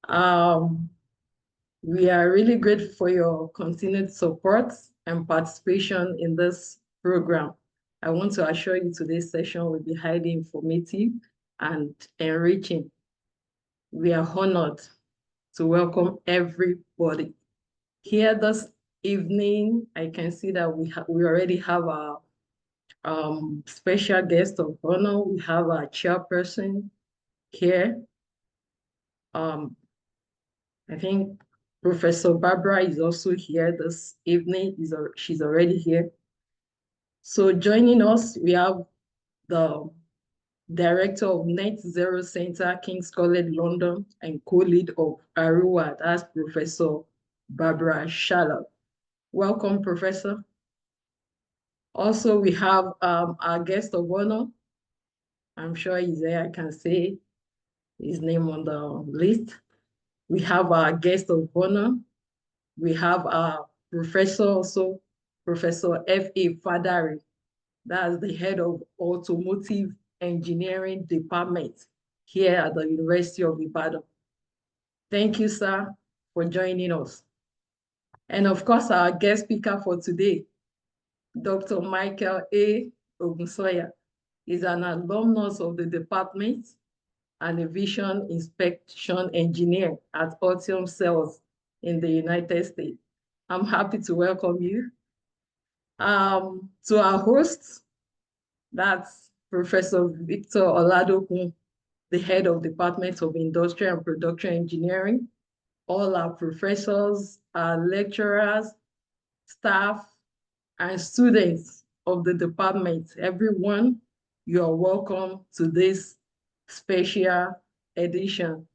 Um, we are really grateful for your continued support and participation in this program. I want to assure you today's session will be highly informative and enriching. We are honored to welcome everybody. Here this evening, I can see that we already have our special guest of honor. We have our chairperson here. I think Professor Barbara is also here this evening. She's already here. So joining us, we have the Director of Net Zero Center, King's College London, and co-lead of ARUA, that's Professor Barbara Shallow. Welcome, Professor. Also, we have our guest of honor. I'm sure he's there. I can say his name on the list. We have our guest of honor. We have our professor also, Professor F.A. Fadari. That's the head of Automotive Engineering Department here at the University of Ibadan. Thank you, sir, for joining us. And of course, our guest speaker for today, Dr. Michael A. Ogunsoya, is an alumnus of the department and a vision inspection engineer at Altium Cells in the United States. I'm happy to welcome you. To our host, that's Professor Victor Oladokun, the head of Department of Industrial and Production Engineering. All our professors, our lecturers, staff, and students of the department, everyone, you are welcome to this special edition.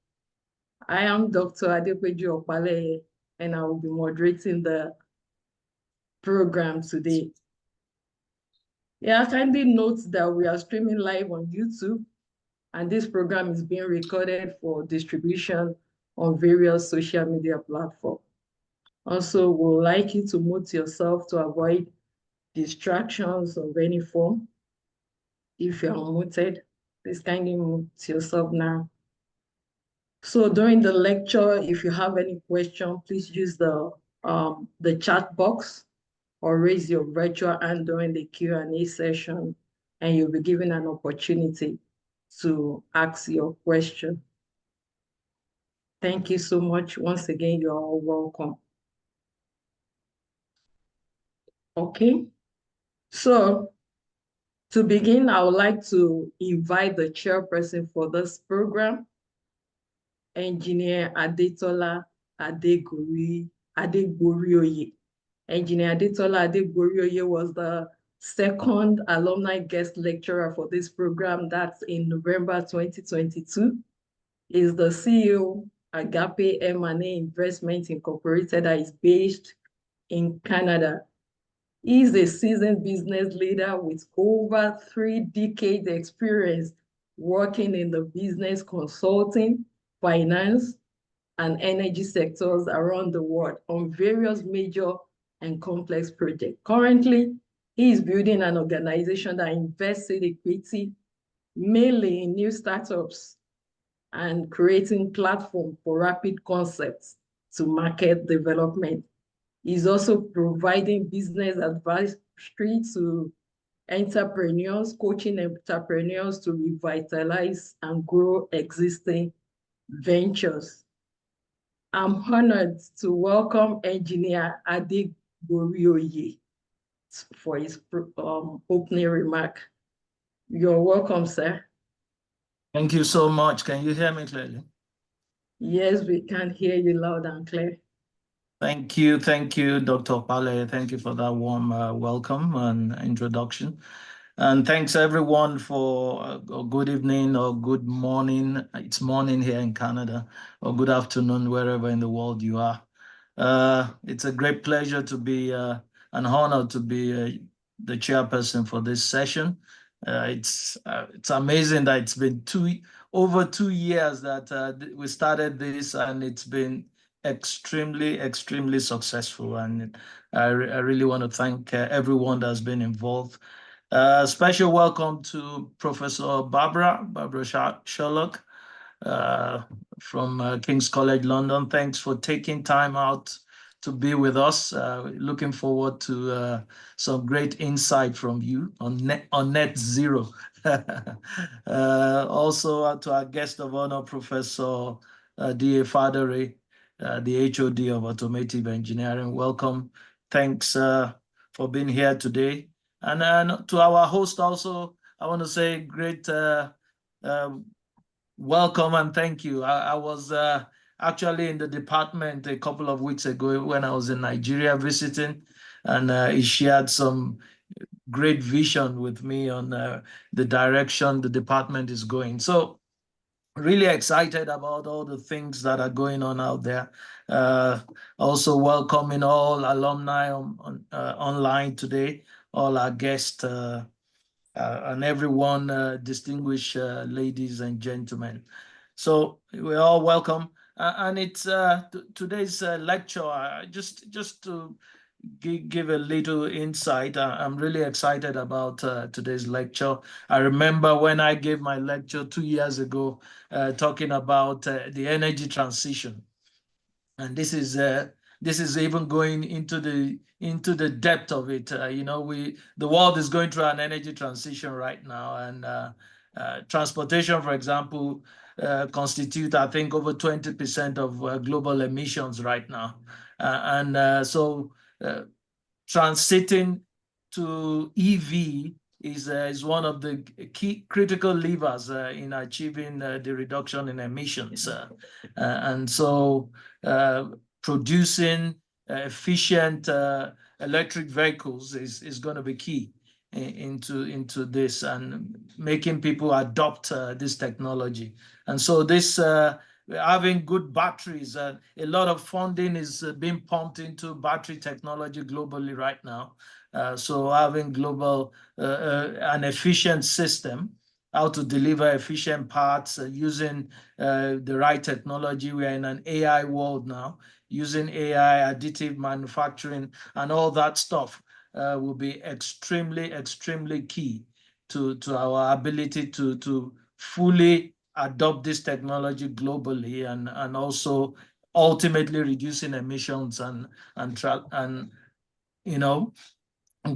I am Dr. Adepeju Opale, and I will be moderating the program today. Yeah, kindly note that we are streaming live on YouTube, and this program is being recorded for distribution on various social media platforms. Also, we would like you to mute yourself to avoid distractions of any form. If you're unmuted, please kindly mute yourself now. So during the lecture, if you have any question, please use the chat box or raise your virtual hand during the Q&A session, and you'll be given an opportunity to ask your question. Thank you so much. Once again, you're all welcome. Okay, so to begin, I would like to invite the chairperson for this program, Engineer Adetola Adegboroye. Engineer Adetola Adegboroye was the second alumni guest lecturer for this program. That's in November 2022. He's the CEO Agape M&A Investment Incorporated that is based in Canada. He's a seasoned business leader with over 3 decades experience working in the business consulting, finance, and energy sectors around the world on various major and complex projects. Currently, he is building an organization that invests in equity, mainly in new startups, and creating platform for rapid concepts to market development. He's also providing business advisory to entrepreneurs, coaching entrepreneurs to revitalize and grow existing ventures. I'm honored to welcome Engineer Adegboroye for his opening remark. You're welcome, sir. Thank you so much. Can you hear me clearly? Yes, we can hear you loud and clear. Thank you, Dr. Opale. Thank you for that warm welcome and introduction. And thanks everyone for a good evening or good morning. It's morning here in Canada, or good afternoon, wherever in the world you are. It's a great pleasure to be, an honor to be the chairperson for this session. It's amazing that it's been over 2 years that we started this, and it's been extremely successful. And I really want to thank everyone that's been involved. Special welcome to Professor Barbara Sherlock. from King's College London. Thanks for taking time out to be with us. Looking forward to some great insight from you on net zero. Also to our guest of honor, Professor D.A. Fadere, the HOD of Automotive Engineering. Welcome. Thanks for being here today. And to our host also, I want to say great welcome and thank you. I was actually in the department a couple of weeks ago when I was in Nigeria visiting, and he shared some great vision with me on the direction the department is going. So really excited about all the things that are going on out there. Also welcoming all alumni online today, all our guests, and everyone, distinguished ladies and gentlemen. So we're all welcome. And it's today's lecture, just to give a little insight. I'm really excited about today's lecture. I remember when I gave my lecture 2 years ago, talking about the energy transition. And this is even going into the depth of it. The world is going through an energy transition right now, and transportation, for example, constitute, I think, over 20% of global emissions right now, so transiting to EV is one of the key critical levers in achieving the reduction in emissions, and so producing efficient electric vehicles is going to be key into this, and making people adopt this technology. And so this having good batteries, a lot of funding is being pumped into battery technology globally right now. So having global an efficient system, how to deliver efficient parts using the right technology. We are in an AI world now, using AI, additive manufacturing, and all that stuff will be extremely, extremely key to our ability to fully adopt this technology globally, and also ultimately reducing emissions and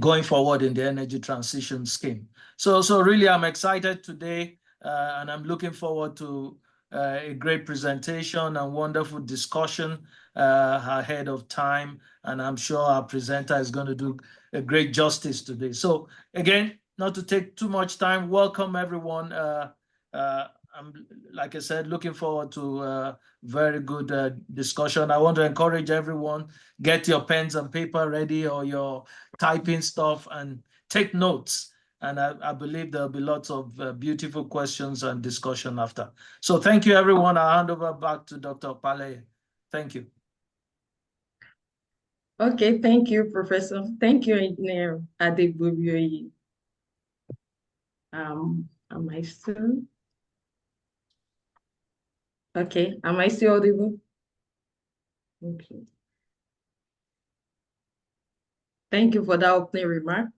going forward in the energy transition scheme. So really, I'm excited today, and I'm looking forward to a great presentation and wonderful discussion ahead of time. And I'm sure our presenter is going to do a great justice today. So again, not to take too much time, welcome everyone. I'm, like I said, looking forward to a very good discussion. I want to encourage everyone, get your pens and paper ready, or your typing stuff, and take notes. And I believe there'll be lots of beautiful questions and discussion after. So thank you, everyone. I'll hand over back to Dr. Pale. Thank you. Okay, thank you, Professor. Thank you, Engineer Adebubioyi. Am I still? Okay, am I still audible? Okay. Thank you for that opening remark.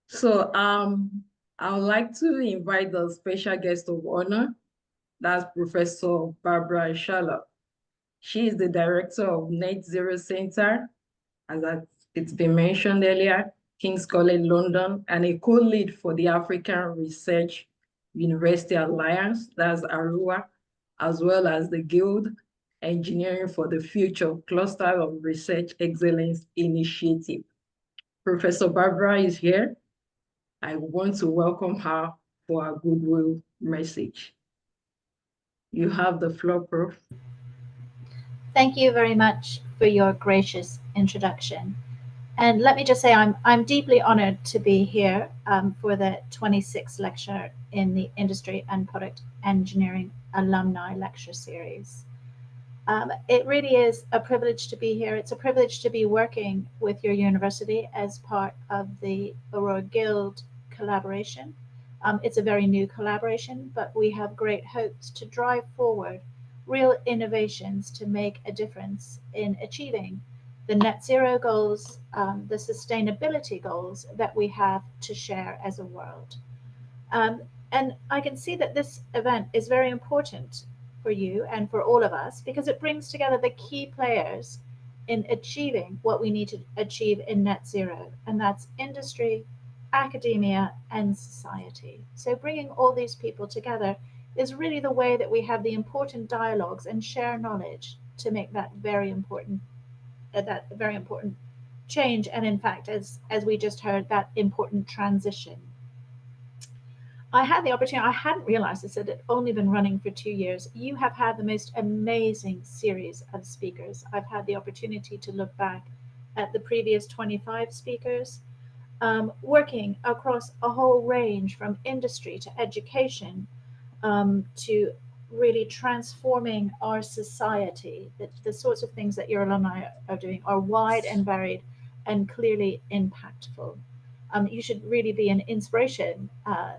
So I would like to invite the special guest of honor. That's Professor Barbara Shala. She is the director of Net Zero Center, as it's been mentioned earlier, King's College London, and a co-lead for the African Research University Alliance, that's ARUA, as well as the Guild Engineering for the Future Cluster of Research Excellence Initiative. Professor Barbara is here. I want to welcome her for a goodwill message. You have the floor, Prof. Thank you very much for your gracious introduction. And let me just say, I'm deeply honored to be here for the 26th lecture in the Industry and Product Engineering Alumni Lecture Series. It really is a privilege to be here. It's a privilege to be working with your university as part of the Aurora Guild collaboration. It's a very new collaboration, but we have great hopes to drive forward real innovations to make a difference in achieving the net zero goals, the sustainability goals that we have to share as a world. And I can see that this event is very important for you and for all of us, because it brings together the key players in achieving what we need to achieve in net zero, and that's industry, academia, and society. So bringing all these people together is really the way that we have the important dialogues and share knowledge to make that very important change, and in fact, as we just heard, that important transition. I had the opportunity, I hadn't realized this, it had only been running for 2 years. You have had the most amazing series of speakers. I've had the opportunity to look back at the previous 25 speakers, working across a whole range from industry to education, to really transforming our society. The sorts of things that your alumni are doing are wide and varied and clearly impactful. You should really be an inspiration,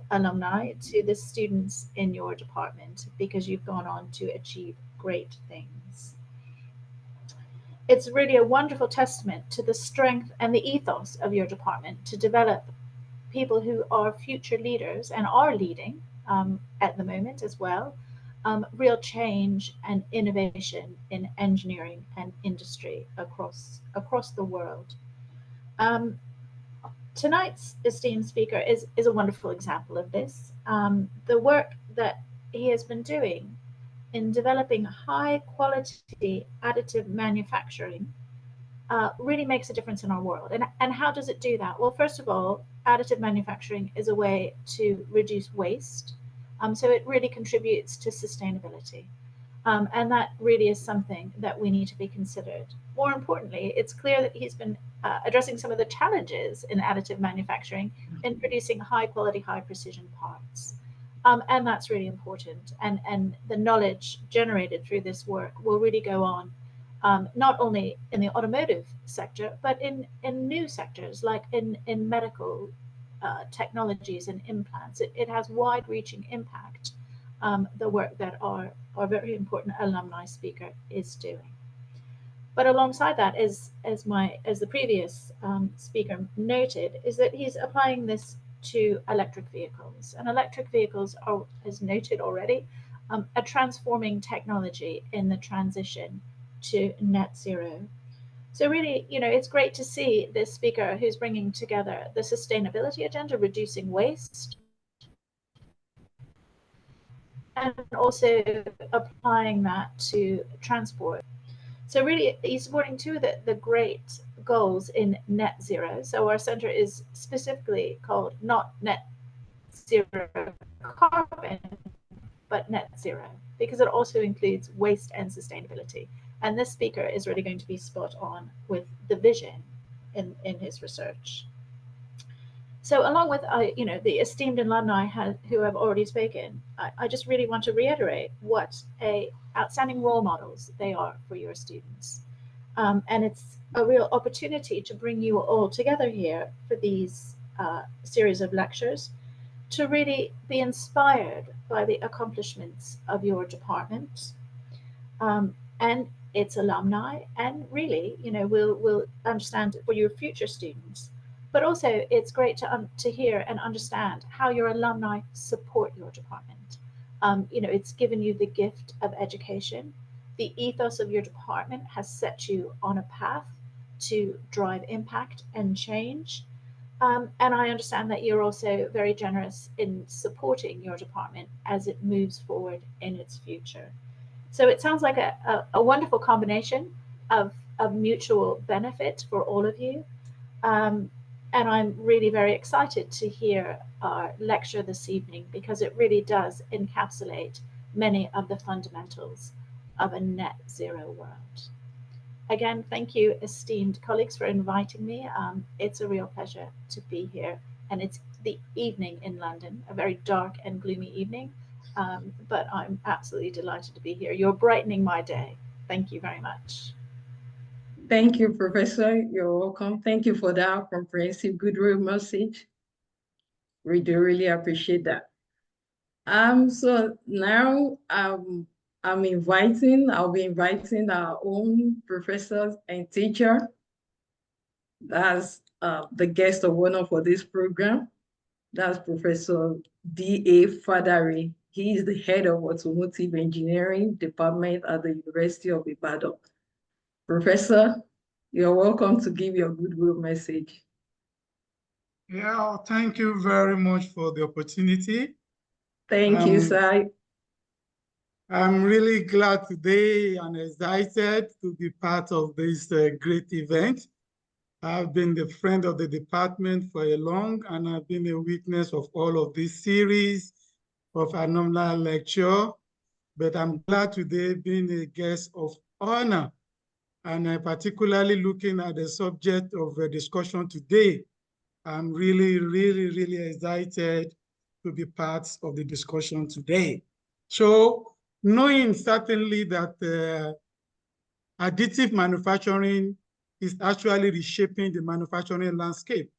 alumni, to the students in your department, because you've gone on to achieve great things. It's really a wonderful testament to the strength and the ethos of your department to develop people who are future leaders and are leading at the moment as well, real change and innovation in engineering and industry across the world. Tonight's esteemed speaker is a wonderful example of this. The work that he has been doing in developing high quality additive manufacturing really makes a difference in our world. And how does it do that? Well, first of all, additive manufacturing is a way to reduce waste. So it really contributes to sustainability. And that really is something that we need to be considered. More importantly, it's clear that he's been addressing some of the challenges in additive manufacturing in producing high quality, high precision parts. And that's really important. And the knowledge generated through this work will really go on, not only in the automotive sector, but in new sectors like in medical technologies and implants. It has wide-reaching impact, the work that our very important alumni speaker is doing. But alongside that, as the previous speaker noted, is that he's applying this to electric vehicles. And electric vehicles are, as noted already, a transforming technology in the transition to net zero. So really, it's great to see this speaker who's bringing together the sustainability agenda, reducing waste, and also applying that to transport. So really, he's supporting two of the great goals in net zero. So our center is specifically called not net zero carbon, but net zero, because it also includes waste and sustainability. And this speaker is really going to be spot on with the vision in his research. So along with the esteemed alumni who have already spoken, I just really want to reiterate what outstanding role models they are for your students. And it's a real opportunity to bring you all together here for these series of lectures, to really be inspired by the accomplishments of your department and its alumni, and really, we'll understand for your future students. But also, it's great to hear and understand how your alumni support your department. It's given you the gift of education. The ethos of your department has set you on a path to drive impact and change. And I understand that you're also very generous in supporting your department as it moves forward in its future. So it sounds like a wonderful combination of mutual benefit for all of you. And I'm really very excited to hear our lecture this evening, because it really does encapsulate many of the fundamentals of a net zero world. Again, thank you, esteemed colleagues, for inviting me. It's a real pleasure to be here. And it's the evening in London, a very dark and gloomy evening, but I'm absolutely delighted to be here. You're brightening my day. Thank you very much. Thank you, Professor. You're welcome. Thank you for that comprehensive goodwill message. We do really appreciate that. So now I'll be inviting our own professors and teacher. That's the guest of honor for this program. That's Professor D.A. Fadari. He is the head of Automotive Engineering Department at the University of Ibadan. Professor, you're welcome to give your goodwill message. Yeah, thank you very much for the opportunity. Thank you, sir. I'm really glad today and excited to be part of this great event. I've been the friend of the department for a long, and I've been a witness of all of this series of alumni lecture. But I'm glad today being a guest of honor, and particularly looking at the subject of the discussion today. I'm really, really, really excited to be part of the discussion today. So knowing certainly that additive manufacturing is actually reshaping the manufacturing landscape.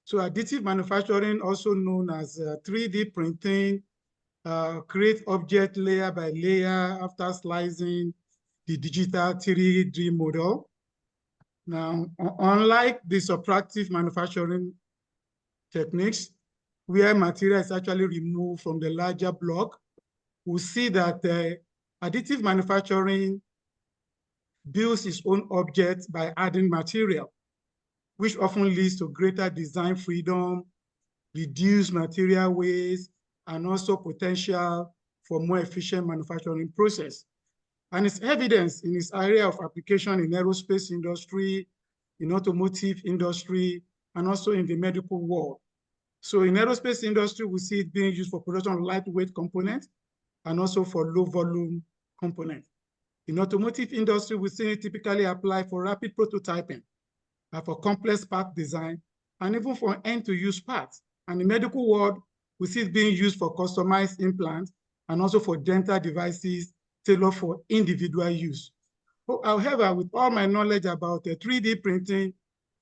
So additive manufacturing, also known as 3D printing, create object layer by layer after slicing the digital 3D model. Now, unlike the subtractive manufacturing techniques, where material is actually removed from the larger block, we see that additive manufacturing builds its own object by adding material, which often leads to greater design freedom, reduced material waste, and also potential for more efficient manufacturing process. And it's evidence in its area of application in aerospace industry, in automotive industry, and also in the medical world. So in aerospace industry, we see it being used for production of lightweight components and also for low volume components. In automotive industry, we see it typically applied for rapid prototyping, for complex part design, and even for end-to-use parts. And in medical world, we see it being used for customized implants and also for dental devices tailored for individual use. However, with all my knowledge about 3D printing,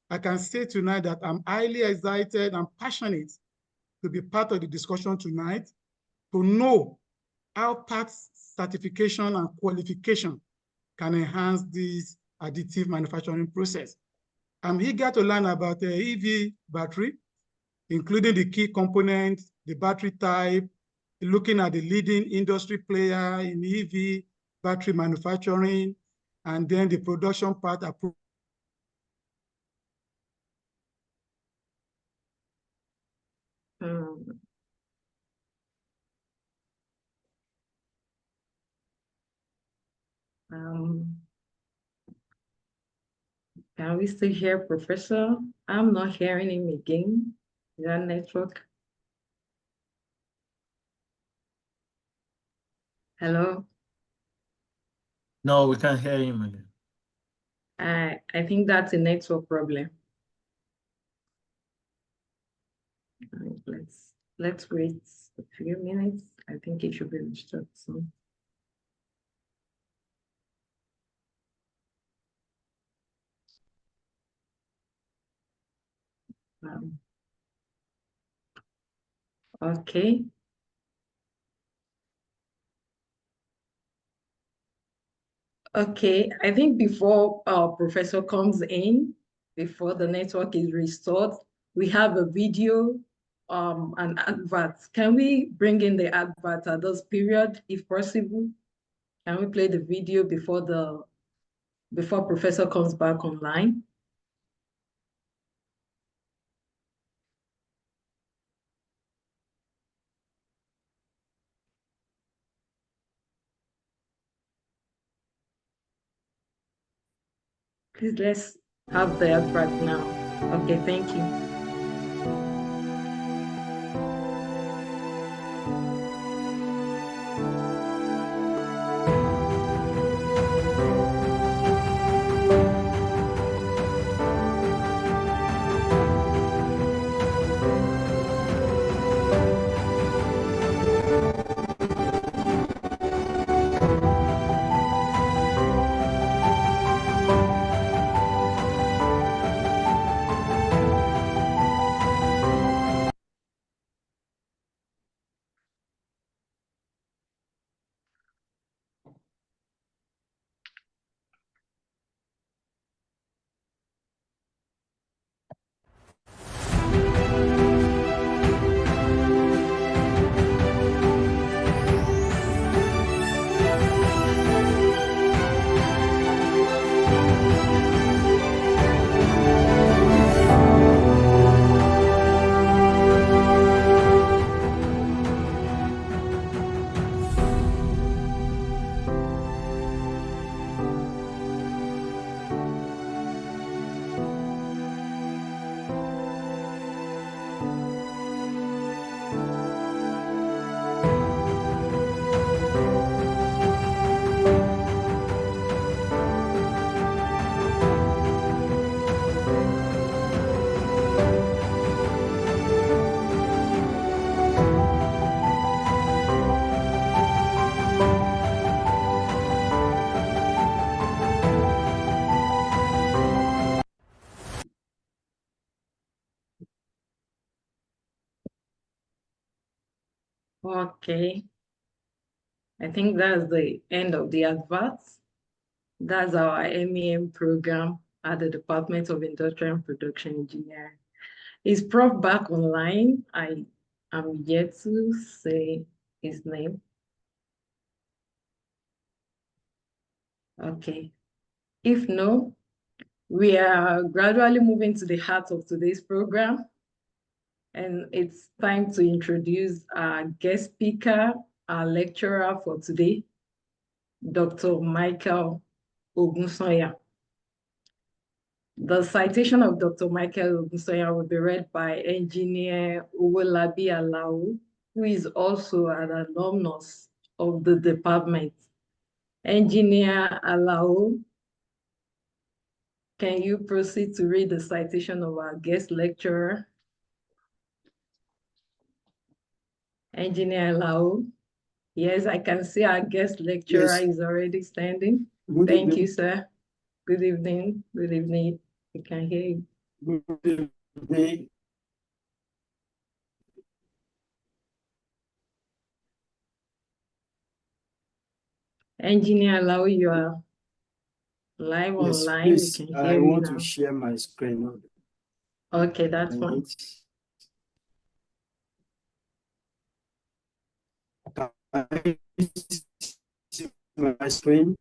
I can say tonight that I'm highly excited and passionate to be part of the discussion tonight, to know how parts certification and qualification can enhance this additive manufacturing process. I'm eager to learn about the EV battery, including the key components, the battery type, looking at the leading industry player in EV battery manufacturing, and then the production part approach. Can we still hear Professor? I'm not hearing him again. Is that network? Hello? No, we can't hear him again. I think that's a network problem. Let's wait a few minutes. I think it should be restored soon. Okay. Okay, I think before our professor comes in, before the network is restored, we have a video and adverts. Can we bring in the advert at this period, if possible? Can we play the video before professor comes back online? Please, let's have the advert now. Okay, thank you. Okay. I think that's the end of the adverts. That's our MEM program at the Department of Industrial and Production Engineering. Is Prof back online? I am yet to say his name. Okay. If no, we are gradually moving to the heart of today's program. And it's time to introduce our guest speaker, our lecturer for today, Dr. Michael Ogunsanya. The citation of Dr. Michael Ogunsanya will be read by Engineer Owolabi Alao, who is also an alumnus of the department. Engineer Alao, can you proceed to read the citation of our guest lecturer? Engineer Alao. Yes, I can see our guest lecturer is already standing. Thank you, sir. Good evening. Good evening. We can hear you. Good evening. Engineer Alao, you are live Yes, online. please, We can I hear you want now. to share my screen. Okay, that's fine. Can I see my screen?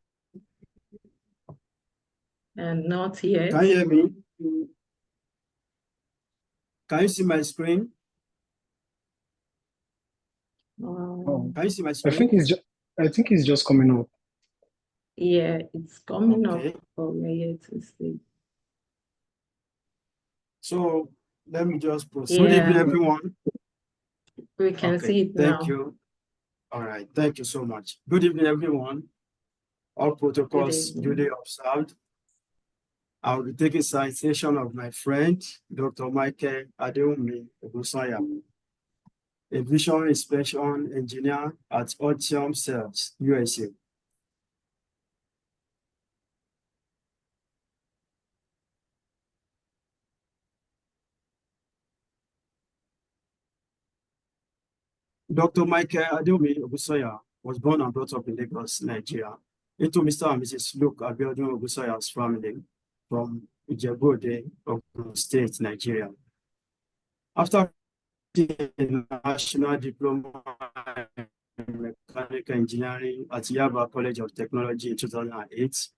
And not yet. Can you hear me? Can you see my screen? Can you see my screen? I think it's just coming up. Yeah, it's coming Okay. up for me to see. So let me just proceed. Yeah. Good evening, everyone. We can see it now. Thank you. All right, thank you so much. Good evening, everyone. All protocols duly observed. I will be taking citation of my friend, Dr. Michael Adewumi Ogunsanya, a visual inspection engineer at Altium Cells, USA. Dr. Michael Adewumi Ogunsanya was born and brought up in Lagos, Nigeria, into Mr. and Mrs. Luke Abiodun Ogunsanya's family from Ijebu-Ode, Ogun State, Nigeria. After a national diploma in mechanical engineering at Yaba College of Technology in 2008,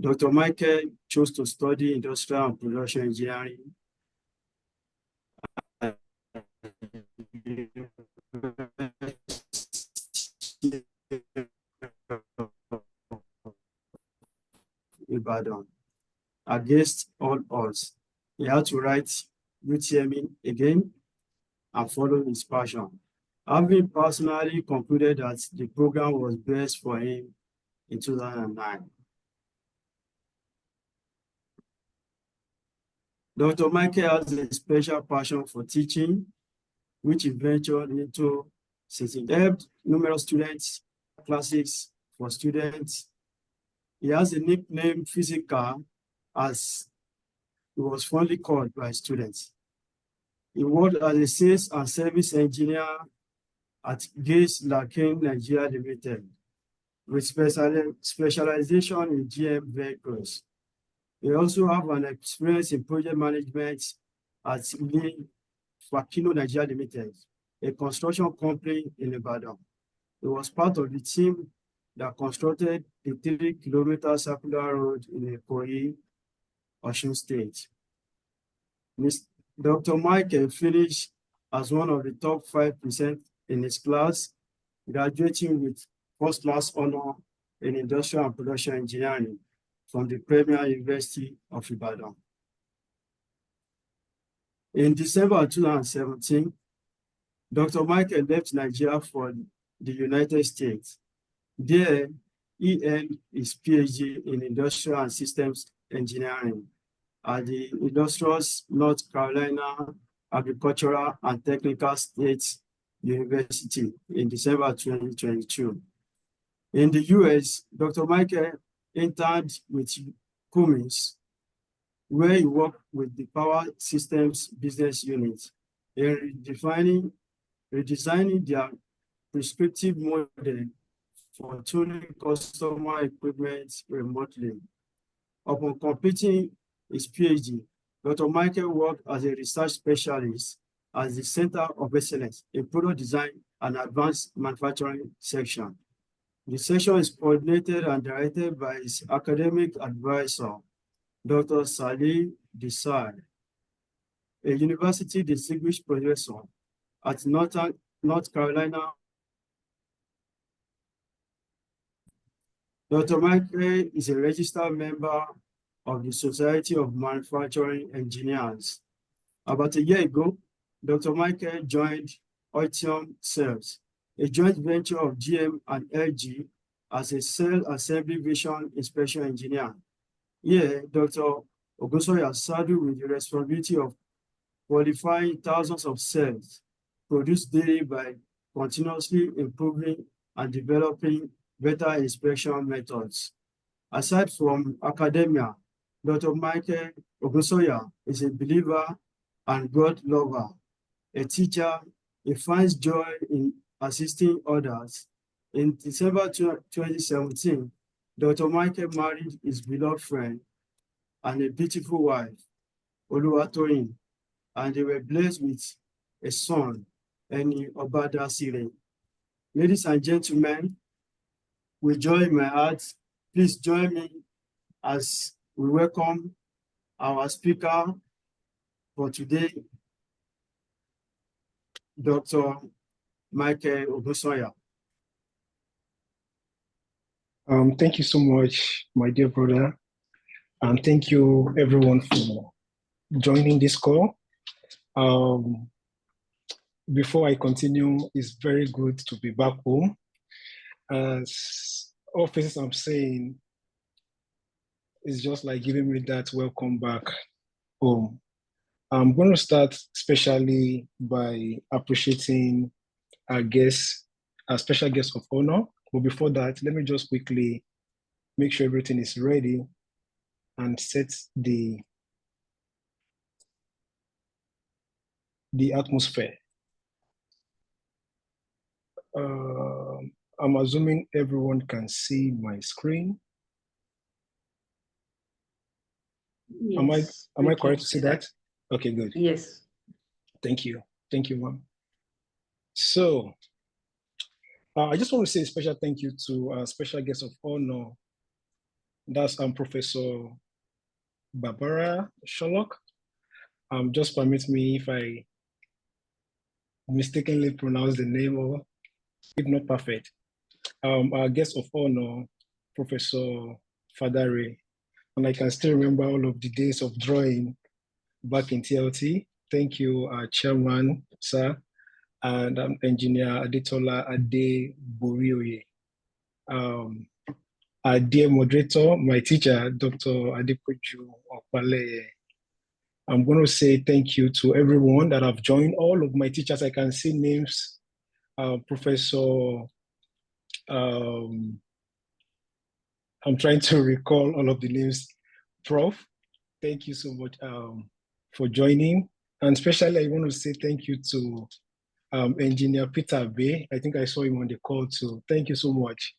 Dr. Michael chose to study industrial and production engineering at Ibadan. Against all odds, he had to write UTME again and follow his passion. Having personally concluded that the program was best for him in 2009. Dr. Michael has a special passion for teaching, which he ventured into since he helped numerous students, classes for students. He has a nickname, Physical, as he was fondly called by students. He worked as a sales and service engineer at Gates Lakin Nigeria Limited, with specialization in GM vehicles. He also have an experience in project management at Fakino Nigeria Limited, a construction company in Ibadan. He was part of the team that constructed the 3-kilometer circular road in Ikoyi, Osun State. Dr. Michael finished as one of the top 5% in his class, graduating with first-class honor in industrial and production engineering from the Premier University of Ibadan. In December 2017, Dr. Michael left Nigeria for the United States. There, he earned his PhD in industrial and systems engineering at the illustrious North Carolina Agricultural and Technical State University in December 2022. In the US, Dr. Michael interned with Cummins, where he worked with the Power Systems Business Unit in redesigning their prescriptive model for tuning customer equipment remotely. Upon completing his PhD, Dr. Michael worked as a research specialist at the Center of Excellence in Product Design and Advanced Manufacturing section. The section is coordinated and directed by his academic advisor, Dr. Salih Desai, a university distinguished professor at North Carolina. Dr. Michael is a registered member of the Society of Manufacturing Engineers. About a year ago, Dr. Michael joined Oitium Cells, a joint venture of GM and LG, as a cell assembly vision inspection engineer. Here, Dr. Ogunsoya saddled with the responsibility of qualifying thousands of cells produced daily by continuously improving and developing better inspection methods. Aside from academia, Dr. Michael Ogunsoya is a believer and God lover, a teacher. He finds joy in assisting others. In December 2017, Dr. Michael married his beloved friend and a beautiful wife, Oluwatoyin, and they were blessed with a son, Eni Obada Sire. Ladies and gentlemen, with joy in my heart, please join me as we welcome our speaker for today, Dr. Michael Ogunsoya. Thank you so much, my dear brother. And thank you everyone for joining this call. Before I continue, it's very good to be back home. As all faces I'm saying, it's just like giving me that welcome back home. I'm going to start especially by appreciating our guests, our special guest of honor. But before that, let me just quickly make sure everything is ready and set the atmosphere. I'm assuming everyone can see my screen. Yes, am I correct to see that? Okay, good. Yes. Thank you. Thank you, ma'am. So I just want to say a special thank you to our special guest of honor. That's Professor Barbara Sherlock. Just permit me if I mistakenly pronounce the name or if not perfect. Our guest of honor, Professor Fadare, and I can still remember all of the days of drawing back in TLT. Thank you, our chairman, sir, and Engineer Adetola Ade Borioye. Our dear moderator, my teacher, Dr. Adepoju Opaleye. I'm going to say thank you to everyone that have joined, all of my teachers. I can see names, Professor, I'm trying to recall all of the names. Prof, thank you so much for joining. And especially I want to say thank you to Engineer Peter Bay. I think I saw him on the call too. Thank you so much.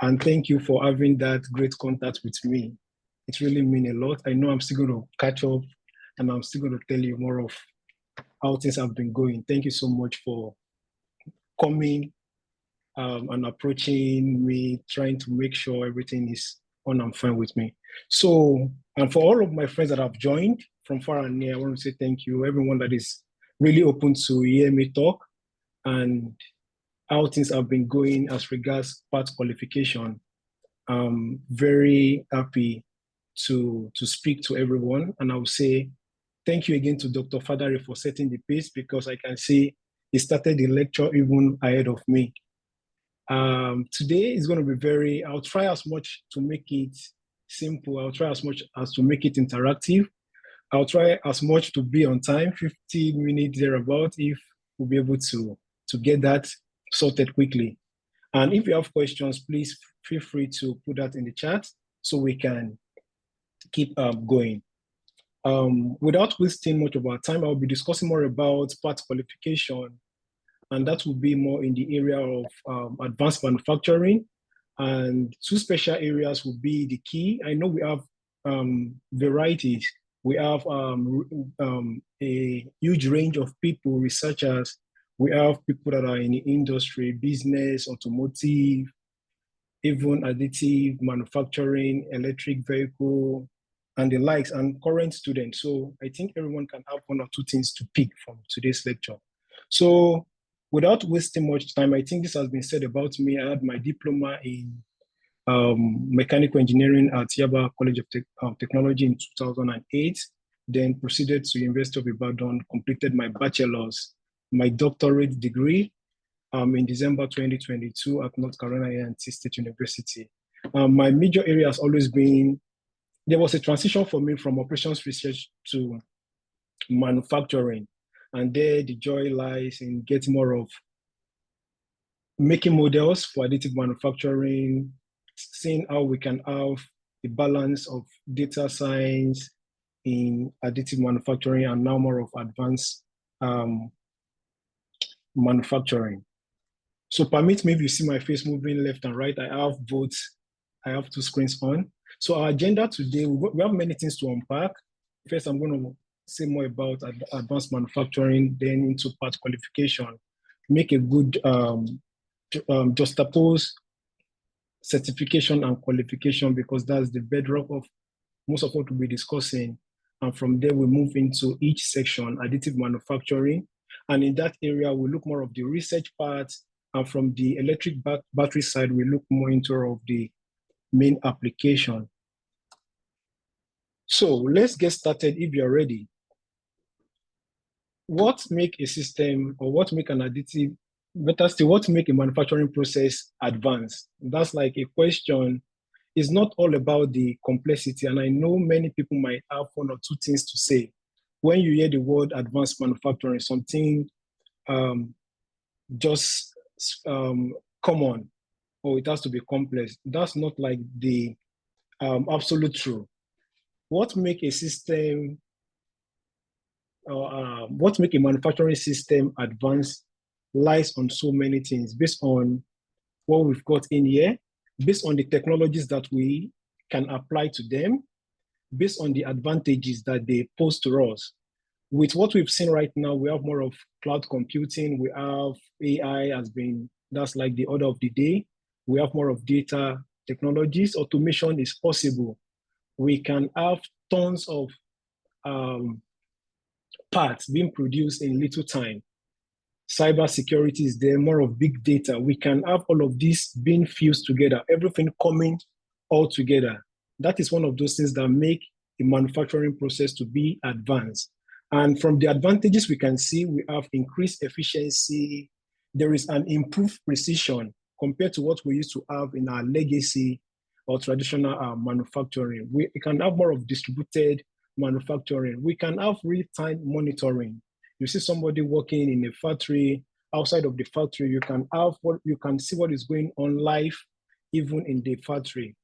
And thank you for having that great contact with me. It really means a lot. I know I'm still going to catch up and I'm still going to tell you more of how things have been going. Thank you so much for coming and approaching me, trying to make sure everything is on and fine with me. So, and for all of my friends that have joined from far and near, I want to say thank you. Everyone that is really open to hear me talk and how things have been going as regards part qualification. I'm very happy to speak to everyone. And I will say thank you again to Dr. Fadare for setting the pace, because I can see he started the lecture even ahead of me. Today is going to be I'll try as much to make it simple. I'll try as much as to make it interactive. I'll try as much to be on time, 15 minutes thereabout, if we'll be able to get that sorted quickly. And if you have questions, please feel free to put that in the chat so we can keep going. Without wasting much of our time, I'll be discussing more about part qualification and that will be more in the area of advanced manufacturing. And 2 special areas will be the key. I know we have varieties. We have a huge range of people, researchers. We have people that are in the industry, business, automotive, even additive, manufacturing, electric vehicle, and the likes, and current students. So I think everyone can have 1 or 2 things to pick from today's lecture. So without wasting much time, I think this has been said about me. I had my diploma in mechanical engineering at Yaba College of Technology in 2008, then proceeded to University of Ibadan, completed my bachelor's, my doctorate degree in December 2022 at North Carolina A&T State University. My major area has always been, there was a transition for me from operations research to manufacturing. And there the joy lies in getting more of making models for additive manufacturing, seeing how we can have a balance of data science in additive manufacturing and now more of advanced manufacturing. So permit me, if you see my face moving left and right, I have both, I have 2 screens on. So our agenda today, we have many things to unpack. First, I'm going to say more about advanced manufacturing, then into part qualification, make a good juxtapose certification and qualification, because that's the bedrock of most of what we'll be discussing. And from there, we move into each section, additive manufacturing. And in that area, we look more of the research part. And from the electric battery side, we look more into of the main application. So let's get started if you're ready. What make a system, or what make an additive, better still, what make a manufacturing process advanced? That's like a question. It's not all about the complexity. And I know many people might have 1 or 2 things to say. When you hear the word advanced manufacturing, something just common, or it has to be complex. That's not like the absolute truth. What make a system, what make a manufacturing system advanced lies on so many things, based on what we've got in here, based on the technologies that we can apply to them, based on the advantages that they pose to us. With what we've seen right now, we have more of cloud computing, we have AI has been, that's like the order of the day. We have more of data technologies, automation is possible. We can have tons of parts being produced in little time. Cyber security is there, more of big data. We can have all of this being fused together, everything coming all together. That is one of those things that make the manufacturing process to be advanced. And from the advantages we can see, we have increased efficiency. There is an improved precision compared to what we used to have in our legacy or traditional manufacturing. We can have more of distributed manufacturing. We can have real-time monitoring. You see somebody working in a factory, outside of the factory, you can see what is going on live, even in the factory.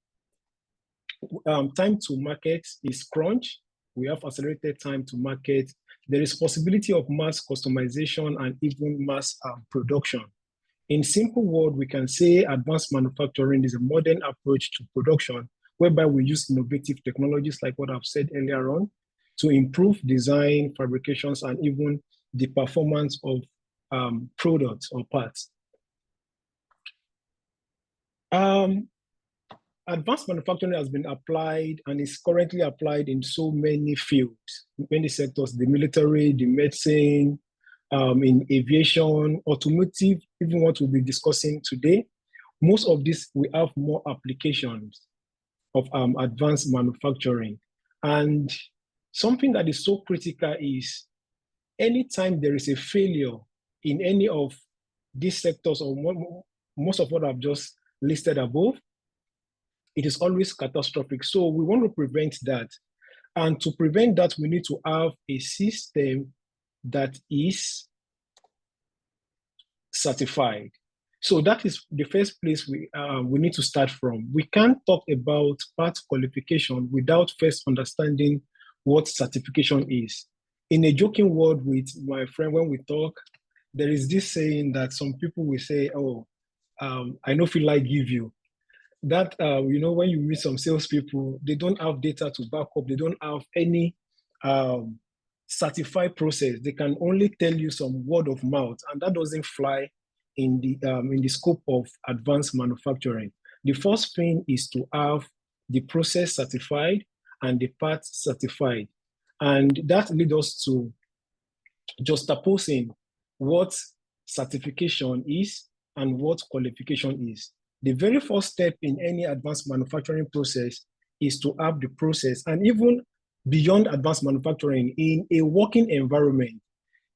Time to market is crunch. We have accelerated time to market. There is possibility of mass customization and even mass production. In simple word, we can say advanced manufacturing is a modern approach to production, whereby we use innovative technologies like what I've said earlier on to improve design, fabrications, and even the performance of products or parts. Advanced manufacturing has been applied and is currently applied in so many fields, many sectors, the military, the medicine, in aviation, automotive, even what we'll be discussing today. Most of this, we have more applications of advanced manufacturing. And something that is so critical is anytime there is a failure in any of these sectors or most of what I've just listed above, it is always catastrophic. So we want to prevent that. And to prevent that, we need to have a system that is certified. So that is the first place we need to start from. We can't talk about part qualification without first understanding what certification is. In a joking word with my friend, when we talk, there is this saying that some people will say, oh, I don't feel like give you. That, when you meet some salespeople, they don't have data to back up. They don't have any certified process. They can only tell you some word of mouth, and that doesn't fly in the scope of advanced manufacturing. The first thing is to have the process certified and the parts certified. And that leads us to juxtaposing what certification is and what qualification is. The very first step in any advanced manufacturing process is to have the process, and even beyond advanced manufacturing, in a working environment,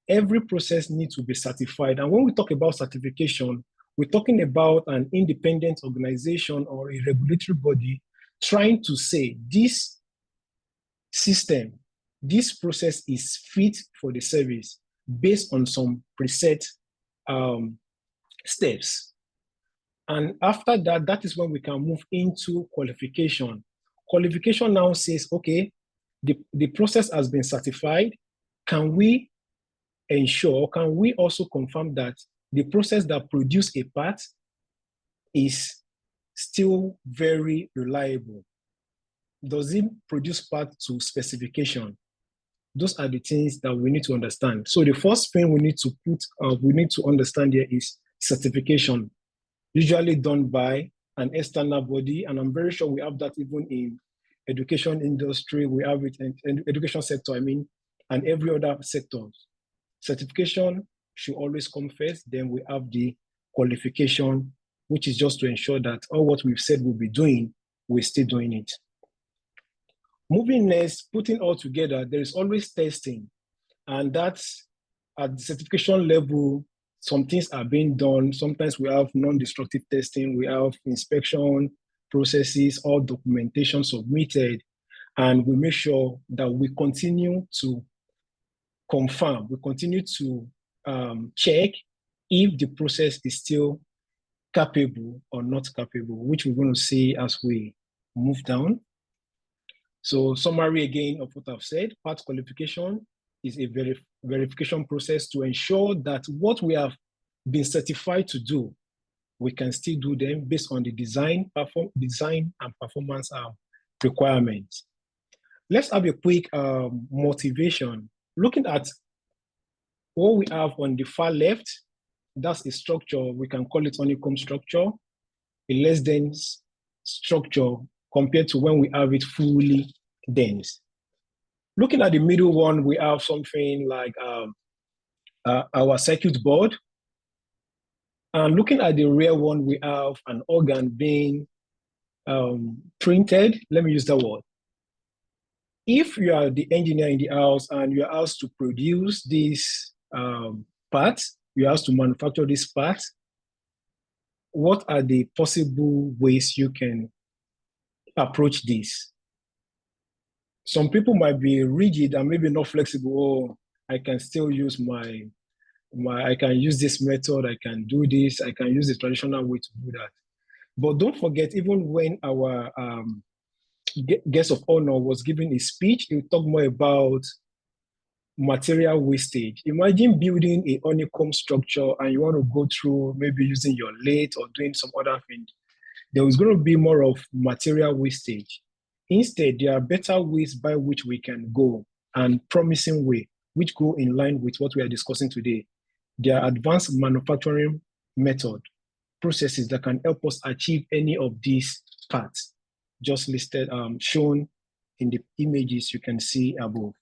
every process needs to be certified. And when we talk about certification, we're talking about an independent organization or a regulatory body trying to say this system, this process is fit for the service based on some preset steps. And after that, that is when we can move into qualification. Qualification now says, okay, the process has been certified. Can we ensure, can we also confirm that the process that produces a part is still very reliable? Does it produce part to specification? Those are the things that we need to understand. So the first thing we need to understand here is certification, usually done by an external body. And I'm very sure we have that even in education industry, we have it in education sector, and every other sector. Certification should always come first. Then we have the qualification, which is just to ensure that all what we've said we'll be doing, we're still doing it. Moving next, putting all together, there is always testing. And that's at the certification level, some things are being done. Sometimes we have non-destructive testing, we have inspection processes, all documentation submitted, and we make sure that we continue to confirm, we continue to check if the process is still capable or not capable, which we're going to see as we move down. So summary again of what I've said, part qualification is a verification process to ensure that what we have been certified to do, we can still do them based on the design and performance requirements. Let's have a quick motivation. Looking at what we have on the far left, that's a structure, we can call it honeycomb structure, a less dense structure compared to when we have it fully dense. Looking at the middle one, we have something like our circuit board. And looking at the rear one, we have an organ being printed. Let me use that word. If you are the engineer in the house and you're asked to produce this parts, you're asked to manufacture this parts, what are the possible ways you can approach this? Some people might be rigid and maybe not flexible. Oh, I can still use I can use this method, I can do this, I can use the traditional way to do that. But don't forget, even when our guest of honor was giving a speech, he talked more about material wastage. Imagine building a honeycomb structure and you want to go through maybe using your lathe or doing some other thing. There is going to be more of material wastage. Instead, there are better ways by which we can go, and promising way, which go in line with what we are discussing today. There are advanced manufacturing method processes that can help us achieve any of these parts just listed, shown in the images you can see above.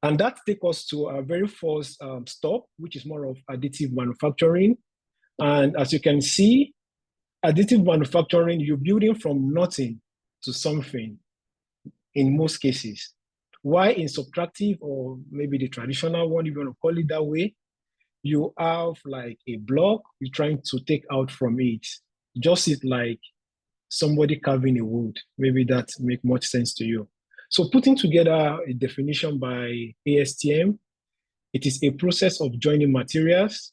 And that takes us to our very first stop, which is more of additive manufacturing. And as you can see, additive manufacturing, you're building from nothing to something in most cases. Why in subtractive, or maybe the traditional one, if you want to call it that way, you have like a block you're trying to take out from it. Just it like somebody carving a wood. Maybe that makes much sense to you. So putting together a definition by ASTM, it is a process of joining materials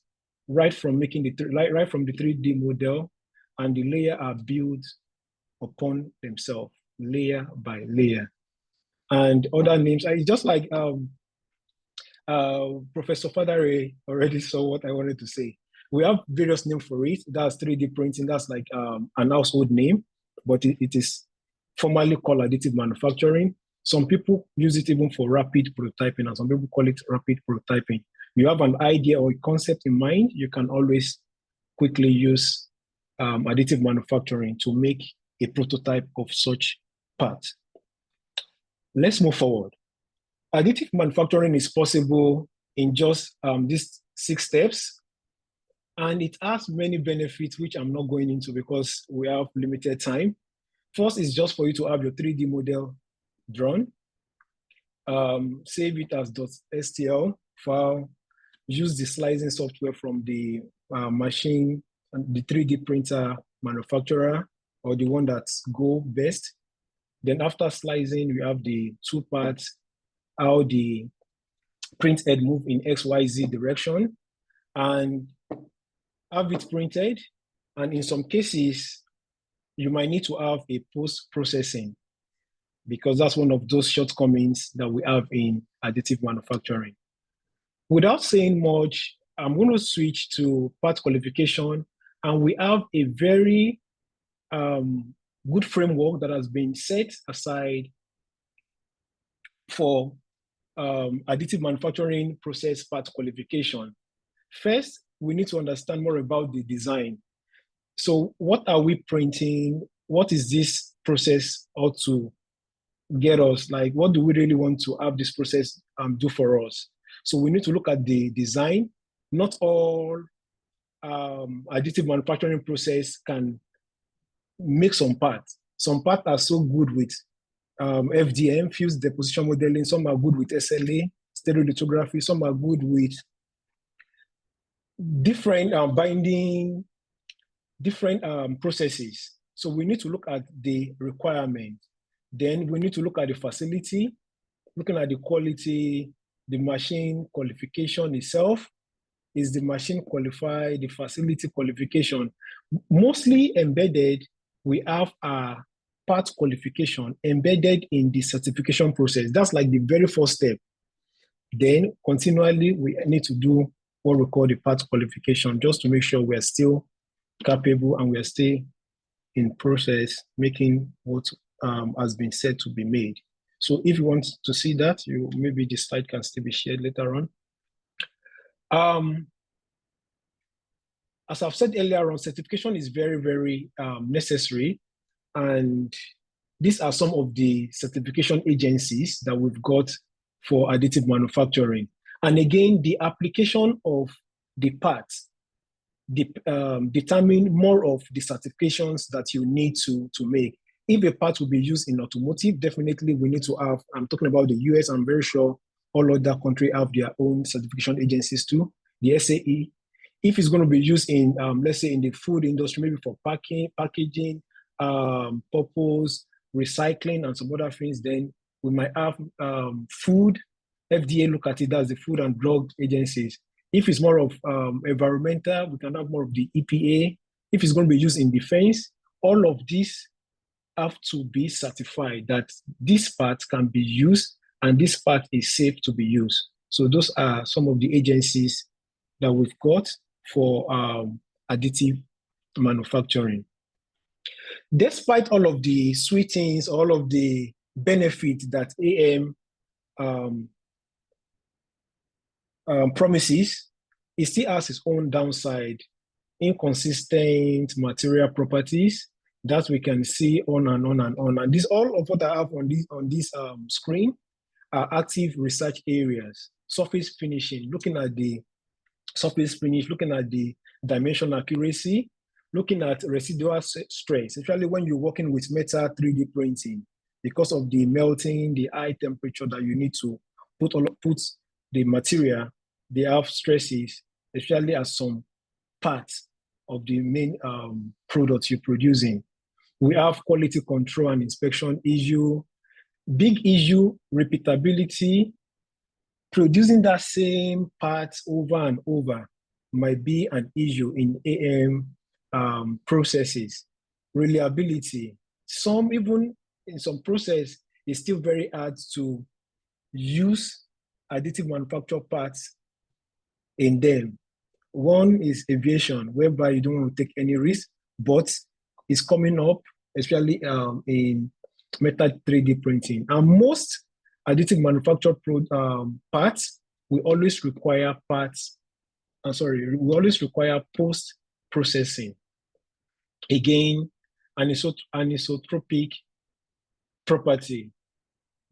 right from making the 3D model, and the layer are built upon themselves, layer by layer. And other names, it's just like Professor Fadare already saw what I wanted to say. We have various names for it. That's 3D printing. That's like an household name, but it is formally called additive manufacturing. Some people use it even for rapid prototyping, and some people call it rapid prototyping. You have an idea or a concept in mind, you can always quickly use additive manufacturing to make a prototype of such part. Let's move forward. Additive manufacturing is possible in just these 6 steps, and it has many benefits, which I'm not going into because we have limited time. First is just for you to have your 3D model drawn. Save it as .stl file. Use the slicing software from the machine, the 3D printer manufacturer, or the one that's go best. Then after slicing, we have the 2 parts, how the print head move in XYZ direction, and have it printed. And in some cases, you might need to have a post-processing, because that's one of those shortcomings that we have in additive manufacturing. Without saying much, I'm going to switch to part qualification, and we have a very good framework that has been set aside for additive manufacturing process part qualification. First, we need to understand more about the design. So what are we printing? What is this process ought to get us? Like, what do we really want to have this process do for us? So we need to look at the design. Not all additive manufacturing process can make some parts. Some parts are so good with FDM, fused deposition modeling. Some are good with SLA, stereolithography. Some are good with different binding, different processes. So we need to look at the requirement. Then we need to look at the facility, looking at the quality, the machine qualification itself. Is the machine qualified, the facility qualification? Mostly embedded, we have a part qualification embedded in the certification process. That's like the very first step. Then continually, we need to do what we call the part qualification, just to make sure we are still capable and we are still in process making what has been said to be made. So if you want to see that, maybe the slide can still be shared later on. As I've said earlier on, certification is very, very necessary. And these are some of the certification agencies that we've got for additive manufacturing. And again, the application of the parts determine more of the certifications that you need to make. If a part will be used in automotive, definitely we need to have, I'm talking about the US, I'm very sure all other countries have their own certification agencies too, the SAE. If it's going to be used in, let's say in the food industry, maybe for packaging, purpose, recycling, and some other things, then we might have food, FDA look at it as the Food and Drug Agencies. If it's more of environmental, we can have more of the EPA. If it's going to be used in defense, all of these have to be certified that this part can be used and this part is safe to be used. So those are some of the agencies that we've got for additive manufacturing. Despite all of the sweet things, all of the benefits that AM promises, it still has its own downside, inconsistent material properties that we can see on and on and on. And this, all of what I have on this screen are active research areas. Surface finishing, looking at the surface finish, looking at the dimension accuracy, looking at residual stress, especially when you're working with metal 3D printing, because of the melting, the high temperature that you need to put the material, they have stresses, especially as some parts of the main product you're producing. We have quality control and inspection issue, big issue, repeatability. Producing that same parts over and over might be an issue in AM processes. Reliability, even in some process, it's still very hard to use additive manufacture parts in them. One is aviation, whereby you don't want to take any risk, but it's coming up, especially in metal 3D printing. And most additive manufacture parts, we always require we always require post-processing. Again, anisotropic property.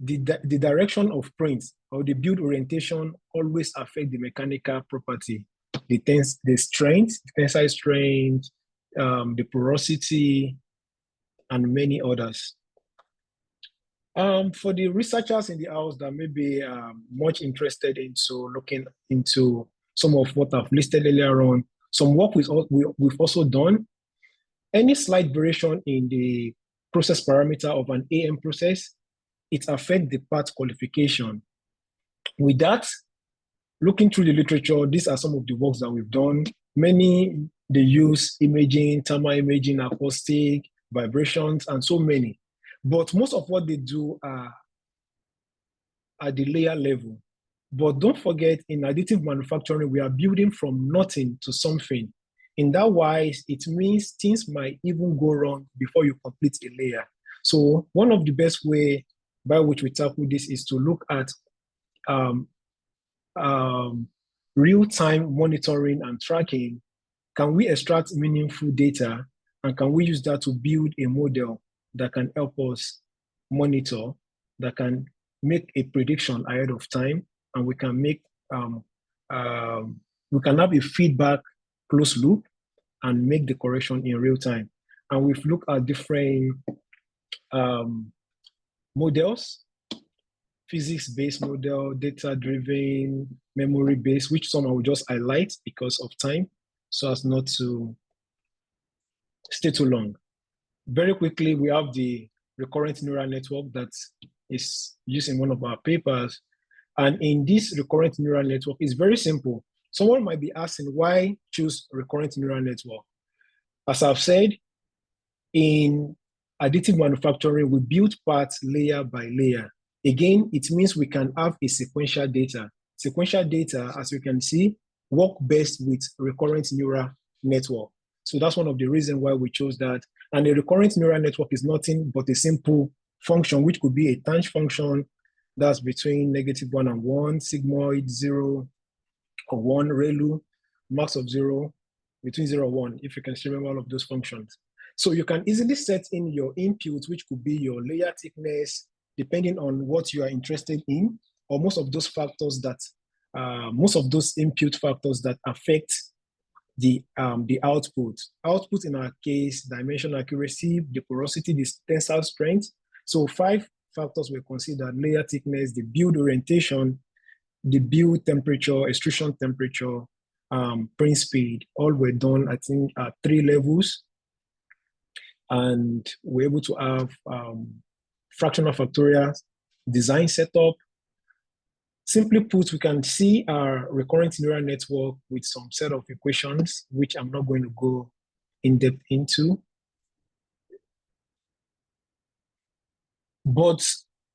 The direction of print or the build orientation always affect the mechanical property, the strength, tensile strength, the porosity, and many others. For the researchers in the house that may be much interested into looking into some of what I've listed earlier on, some work we've also done. Any slight variation in the process parameter of an AM process, it affects the part qualification. With that, looking through the literature, these are some of the works that we've done. Many, they use imaging, thermal imaging, acoustic, vibrations, and so many. But most of what they do are at the layer level. But don't forget, in additive manufacturing, we are building from nothing to something. In that wise, it means things might even go wrong before you complete a layer. So one of the best way by which we tackle this is to look at real-time monitoring and tracking. Can we extract meaningful data, and can we use that to build a model that can help us monitor, that can make a prediction ahead of time, and we can make we can have a feedback closed loop and make the correction in real time. And we've looked at different models, physics-based model, data-driven, memory-based, which some I will just highlight because of time, so as not to stay too long. Very quickly, we have the recurrent neural network that is used in one of our papers. And in this recurrent neural network, it's very simple. Someone might be asking, why choose recurrent neural network? As I've said, in additive manufacturing, we build parts layer by layer. Again, it means we can have a sequential data. Sequential data, as you can see, work best with recurrent neural network. So that's one of the reasons why we chose that. And a recurrent neural network is nothing but a simple function, which could be a tanh function that's between -1 and 1, sigmoid 0 or 1, ReLU, max of 0, between 0 and 1, if you can remember all of those functions. So you can easily set in your inputs, which could be your layer thickness, depending on what you are interested in, or most of those factors that, most of those input factors that affect the output. Output in our case, dimension accuracy, the porosity, the tensile strength. So 5 factors were considered: layer thickness, the build orientation, the build temperature, extrusion temperature, print speed. All were done, I think, at 3 levels. And we're able to have fractional factorial design setup. Simply put, we can see our recurrent neural network with some set of equations, which I'm not going to go in depth into. But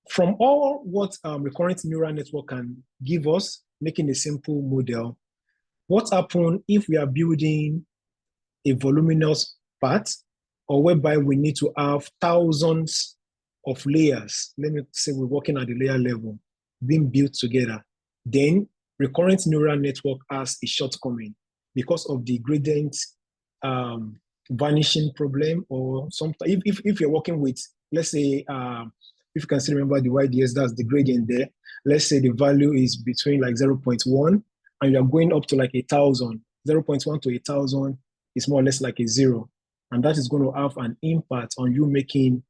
from all what recurrent neural network can give us, making a simple model, what happens if we are building a voluminous part, or whereby we need to have thousands of layers? Let me say we're working at the layer level, being built together. Then recurrent neural network has a shortcoming because of the gradient vanishing problem, or something. If you're working with, let's say, if you can still remember the YDS, that's the gradient there. Let's say the value is between like 0.1 and you're going up to like 1,000. 0.1 to 1,000 is more or less like a 0. And that is going to have an impact on you making,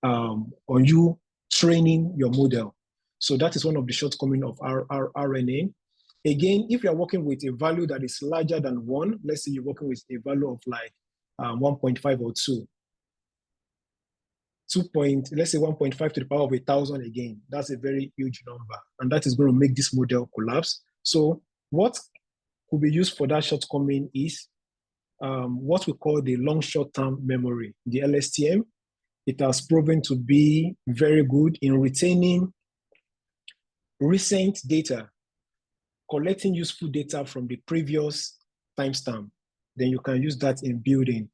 on you training your model. So that is one of the shortcomings of our RNA. Again, if you're working with a value that is larger than 1, let's say you're working with a value of like 1.5 or 2. Let's say 1.5 to the power of 1,000 again. That's a very huge number. And that is going to make this model collapse. So what could be used for that shortcoming is what we call the long short-term memory, the LSTM. It has proven to be very good in retaining recent data, collecting useful data from the previous timestamp, then you can use that in building.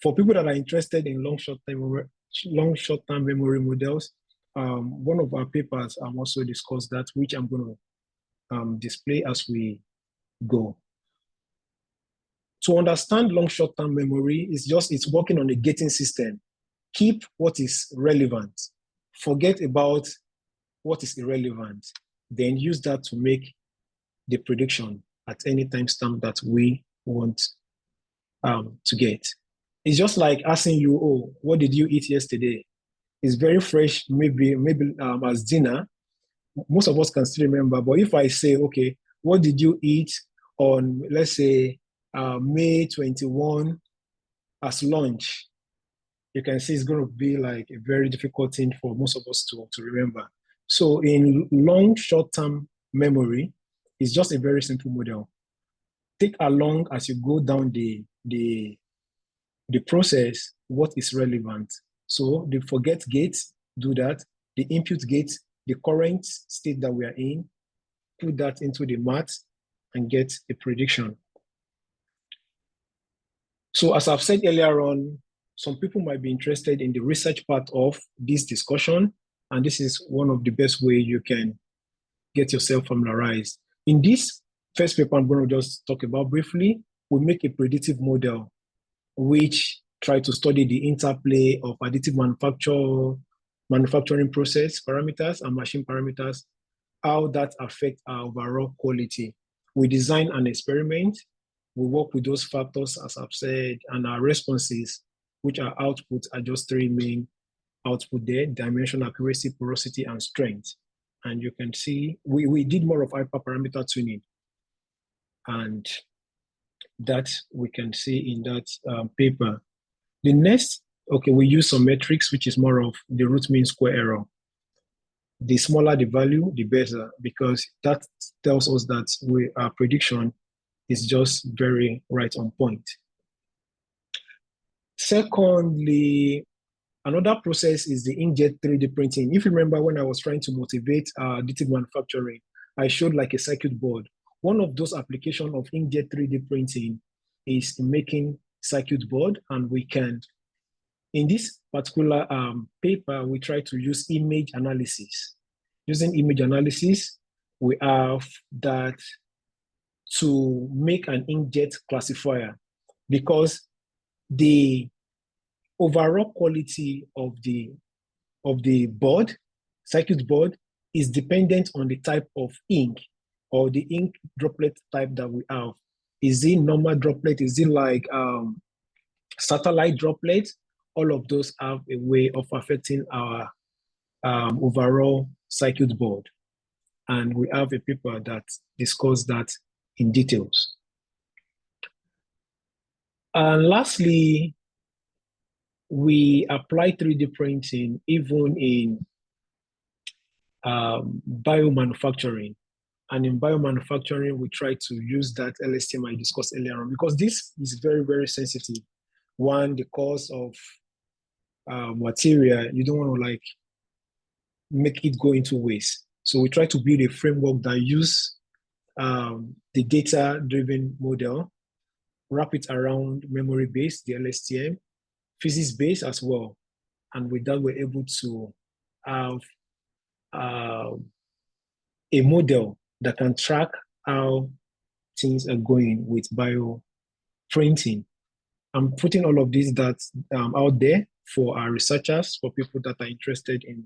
For people that are interested in long short-term memory models, one of our papers also discussed that, which I'm going to display as we go. To understand long short-term memory, it's working on a gating system. Keep what is relevant. Forget about what is irrelevant. Then use that to make the prediction at any timestamp that we want to get. It's just like asking you, oh, what did you eat yesterday? It's very fresh, maybe as dinner. Most of us can still remember. But if I say, okay, what did you eat on, let's say, May 21 as lunch? You can see it's going to be like a very difficult thing for most of us to remember. So in long short-term memory, it's just a very simple model. Take along as you go down the process what is relevant. So the forget gate, do that. The input gate, the current state that we are in, put that into the math and get a prediction. So as I've said earlier on, some people might be interested in the research part of this discussion, and this is one of the best ways you can get yourself familiarized. In this first paper I'm going to just talk about briefly, we make a predictive model which try to study the interplay of additive manufacturing process parameters and machine parameters, how that affect our overall quality. We design an experiment, we work with those factors, as I've said, and our responses, which are outputs, are just three main output there: dimension, accuracy, porosity, and strength. And you can see we did more of hyperparameter tuning, and that we can see in that paper. The next, okay, we use some metrics, which is more of the root mean square error. The smaller the value, the better, because that tells us that our prediction is just very right on point. Secondly, another process is the inkjet 3D printing. If you remember when I was trying to motivate additive manufacturing, I showed like a circuit board. One of those applications of inkjet 3D printing is making circuit board, and we can, in this particular paper, we try to use image analysis. Using image analysis, we have that to make an inkjet classifier, because the overall quality of the board, circuit board, is dependent on the type of ink or the ink droplet type that we have. Is it normal droplet? Is it like satellite droplet? All of those have a way of affecting our overall circuit board. And we have a paper that discusses that in details. And lastly, we apply 3D printing even in biomanufacturing. And in biomanufacturing, we try to use that LSTM I discussed earlier on, because this is very, very sensitive. One, the cost of material, you don't want to like make it go into waste. So we try to build a framework that use the data-driven model, wrap it around memory-based, the LSTM, physics-based as well. And with that, we're able to have a model that can track how things are going with bioprinting. I'm putting all of this out there for our researchers, for people that are interested in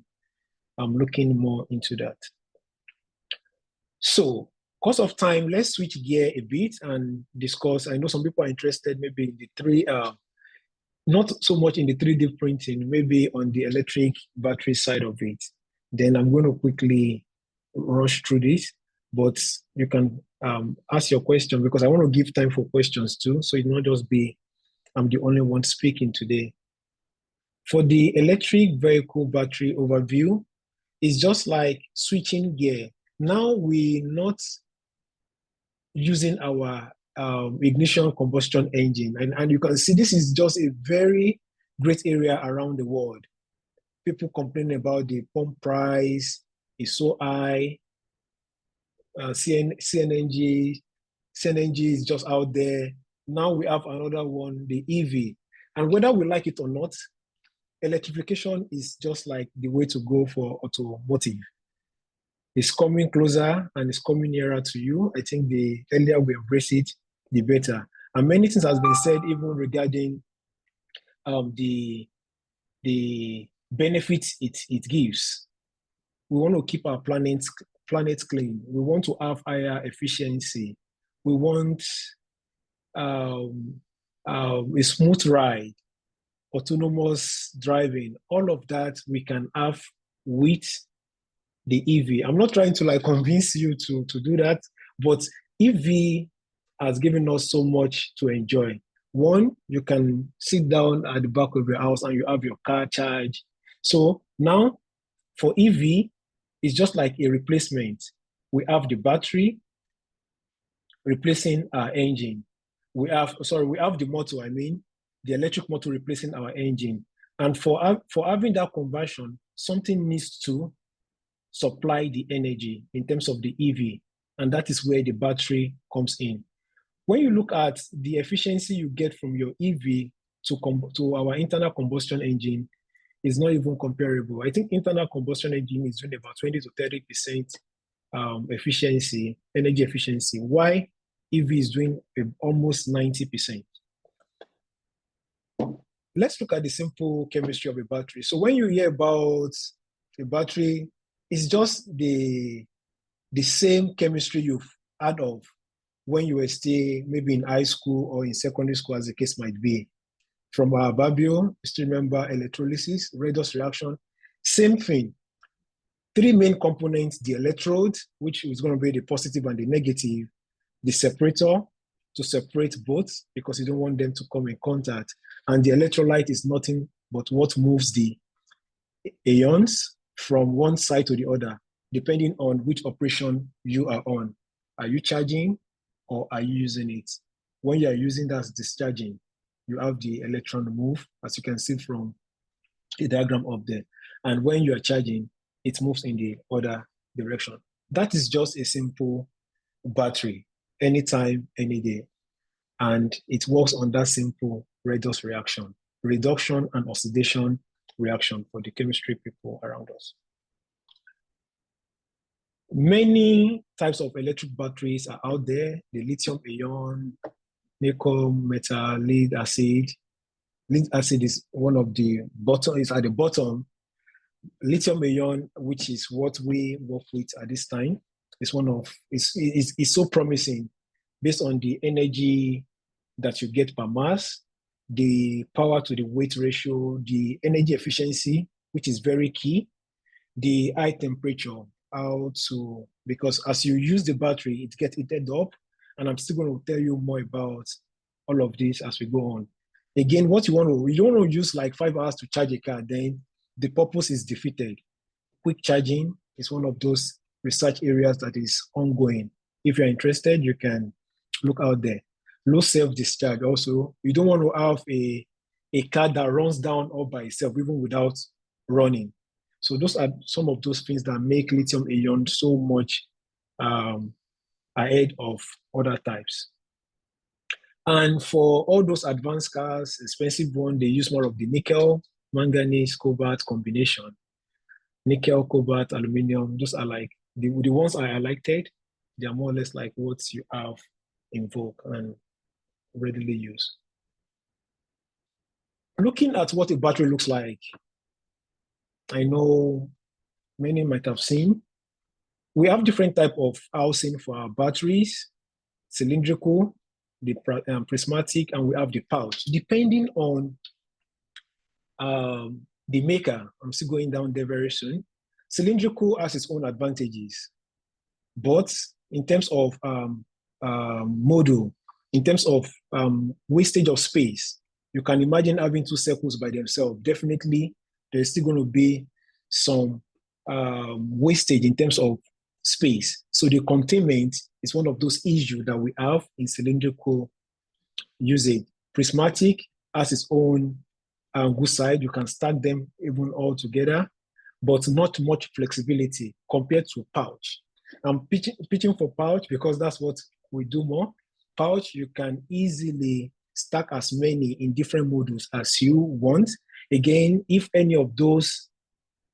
looking more into that. So, because of time, let's switch gear a bit and discuss. I know some people are interested maybe in the three, not so much in the 3D printing, maybe on the electric battery side of it. Then I'm going to quickly rush through this, but you can ask your question, because I want to give time for questions too. So it not just be, I'm the only one speaking today. For the electric vehicle battery overview, it's just like switching gear. Now we're not using our ignition combustion engine. And you can see this is just a very great area around the world. People complain about the pump price is so high. CNNG is just out there. Now we have another one, the EV. And whether we like it or not, electrification is just like the way to go for automotive. It's coming closer and it's coming nearer to you. I think the earlier we embrace it, the better. And many things has been said even regarding the benefits it gives. We want to keep our planet clean. We want to have higher efficiency. We want a smooth ride, autonomous driving. All of that we can have with the EV. I'm not trying to like convince you to do that, but EV has given us so much to enjoy. One, you can sit down at the back of your house and you have your car charged. So now for EV, it's just like a replacement. We have the battery replacing our engine. We have the motor, the electric motor replacing our engine. And for having that conversion, something needs to supply the energy in terms of the EV. And that is where the battery comes in. When you look at the efficiency you get from your EV to our internal combustion engine, is not even comparable. I think internal combustion engine is doing about 20 to 30% energy efficiency. Why EV is doing almost 90%. Let's look at the simple chemistry of a battery. So when you hear about a battery, it's just the same chemistry you've heard of when you were still maybe in high school or in secondary school, as the case might be. From our Babio, still remember electrolysis, redox reaction, same thing. Three main components: the electrode, which is going to be the positive and the negative, the separator to separate both because you don't want them to come in contact, and the electrolyte is nothing but what moves the ions from one side to the other, depending on which operation you are on. Are you charging or are you using it? When you are using that discharging, you have the electron move, as you can see from the diagram up there. And when you are charging, it moves in the other direction. That is just a simple battery, anytime, any day. And it works on that simple redox reaction, reduction and oxidation reaction for the chemistry people around us. Many types of electric batteries are out there: the lithium-ion, nickel, metal, lead acid. Lead acid is one of the bottom, is at the bottom. Lithium-ion, which is what we work with at this time, is so promising based on the energy that you get per mass, the power to the weight ratio, the energy efficiency, which is very key, the high temperature, because as you use the battery, it gets heated up. And I'm still going to tell you more about all of this as we go on. Again, you don't want to use like 5 hours to charge a car, then the purpose is defeated. Quick charging is one of those research areas that is ongoing. If you're interested, you can look out there. Low self-discharge also. You don't want to have a car that runs down all by itself, even without running. So those are some of those things that make lithium-ion so much ahead of other types. And for all those advanced cars, expensive ones, they use more of the nickel, manganese, cobalt combination. Nickel, cobalt, aluminum, those are like, the ones I highlighted, they are more or less like what you have in vogue and readily used. Looking at what a battery looks like, I know many might have seen, we have different type of housing for our batteries: cylindrical, the prismatic, and we have the pouch. Depending on the maker, I'm still going down there very soon. Cylindrical has its own advantages, but in terms of module, in terms of wastage of space, you can imagine having 2 circles by themselves. Definitely, there's still going to be some wastage in terms of space. So the containment is one of those issues that we have in cylindrical usage. Prismatic has its own good side. You can stack them even all together, but not much flexibility compared to pouch. I'm pitching for pouch because that's what we do more. Pouch, you can easily stack as many in different modules as you want. Again, if any of those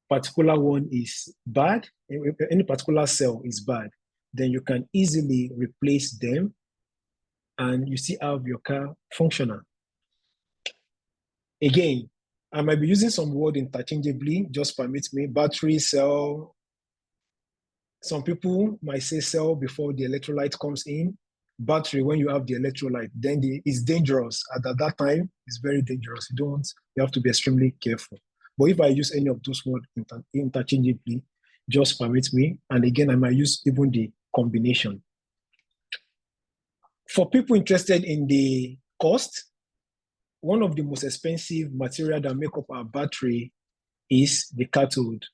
particular one is bad, if any particular cell is bad, then you can easily replace them and you still have your car functional. Again, I might be using some word interchangeably, just permit me. Battery, cell. Some people might say cell before the electrolyte comes in. Battery, when you have the electrolyte, then it's dangerous. At that time, it's very dangerous. You have to be extremely careful. But if I use any of those words interchangeably, just permit me. And again, I might use even the combination. For people interested in the cost, one of the most expensive material that make up our battery is the cathode.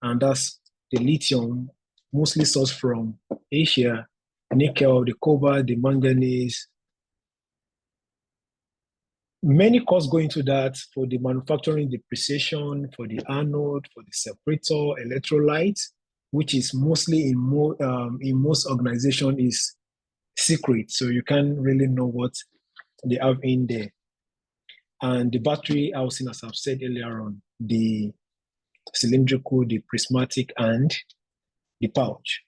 And that's the lithium, mostly sourced from Asia, nickel, the cobalt, the manganese. Many costs go into that for the manufacturing, the precision, for the anode, for the separator, electrolyte, which is mostly in most organizations is secret. So you can't really know what they have in there. And the battery housing, as I've said earlier on, the cylindrical, the prismatic, and the pouch.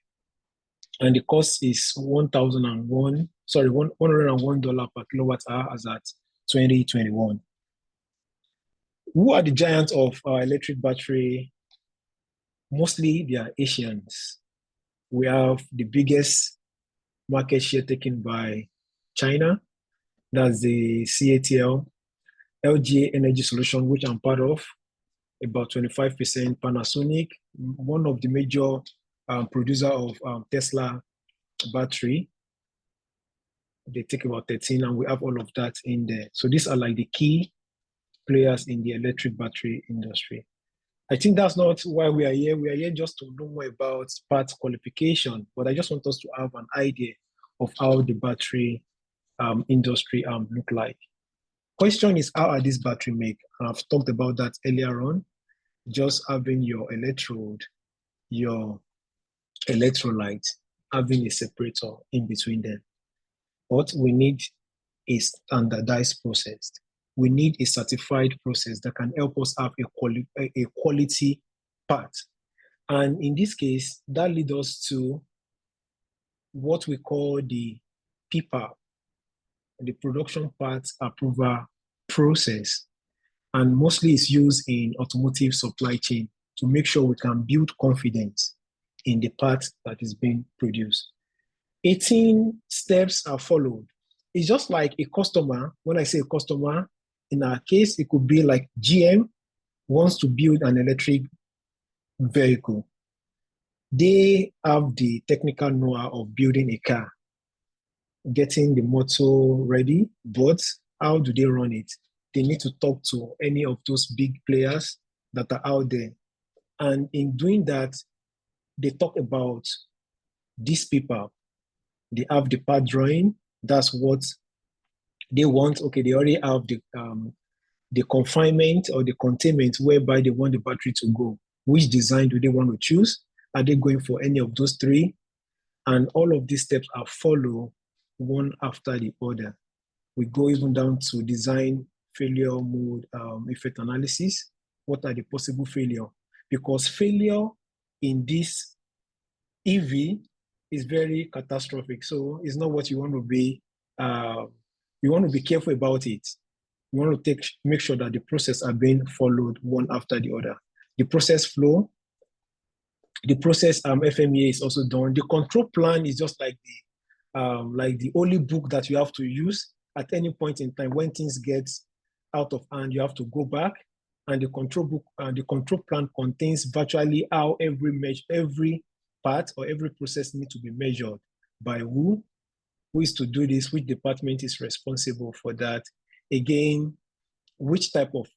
And the cost is $101 per kilowatt hour as at 2021. Who are the giants of our electric battery? Mostly they are Asians. We have the biggest market share taken by China. That's the CATL, LG Energy Solution, which I'm part of, about 25%. Panasonic, one of the major producer of Tesla battery, they take about 13, and we have all of that in there. So these are like the key players in the electric battery industry. I think that's not why we are here. We are here just to know more about parts qualification, but I just want us to have an idea of how the battery industry look like. Question is, how are these battery made? I've talked about that earlier on. Just having your electrode, your electrolyte, having a separator in between them. What we need is standardized process. We need a certified process that can help us have a quality part. And in this case, that leads us to what we call the IPEAA, the production parts approval process. And mostly it's used in automotive supply chain to make sure we can build confidence in the part that is being produced. 18 steps are followed. It's just like a customer. When I say a customer, in our case, it could be like GM wants to build an electric vehicle. They have the technical know-how of building a car, getting the motor ready, but how do they run it? They need to talk to any of those big players that are out there. And in doing that, they talk about these people. They have the part drawing. That's what they want. Okay, they already have the confinement or the containment whereby they want the battery to go. Which design do they want to choose? Are they going for any of those three? And all of these steps are followed one after the other. We go even down to design, failure mode, effect analysis. What are the possible failure? Because failure in this EV is very catastrophic. So it's not what you want to be. You want to be careful about it. You want to make sure that the process are being followed one after the other. The process flow, the process FMEA is also done. The control plan is just like the only book that you have to use at any point in time. When things get out of hand, you have to go back, and the control book and the control plan contains virtually how every part or every process needs to be measured by who is to do this, which department is responsible for that. Again, which type of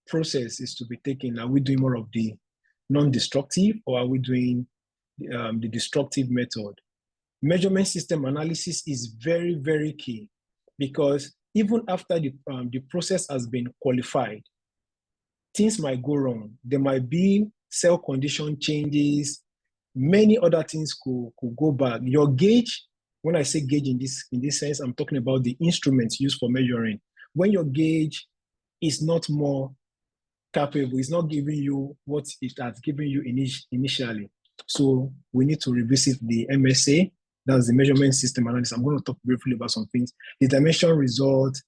process is to be taken? Are we doing more of the non-destructive, or are we doing the destructive method? Measurement system analysis is very, very key, because even after the process has been qualified, things might go wrong. There might be cell condition changes, Many other things could go back. Your gauge, when I say gauge in this sense, I'm talking about the instruments used for measuring. When your gauge is not more capable, it's not giving you what it has given you initially. So we need to revisit the MSA, that's the measurement system analysis. I'm going to talk briefly about some things. The dimension result,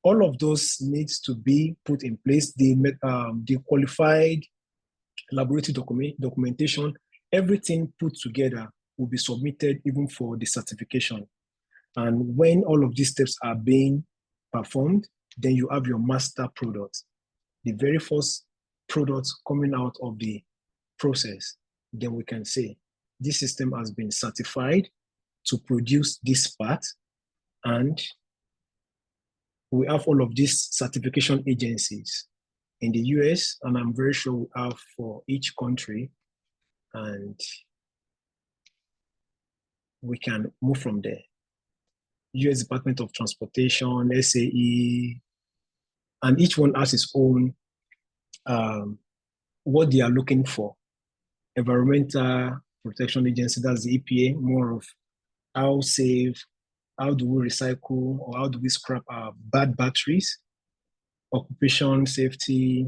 all of those needs to be put in place. The qualified laboratory documentation, everything put together will be submitted even for the certification. And when all of these steps are being performed, then you have your master product, the very first product coming out of the process. Then we can say this system has been certified to produce this part, and we have all of these certification agencies in the US, and I'm very sure we have for each country, and we can move from there. US Department of Transportation, SAE, and each one has its own what they are looking for. Environmental Protection Agency, that's the EPA, more of how safe, how do we recycle, or how do we scrap our bad batteries. Occupation safety,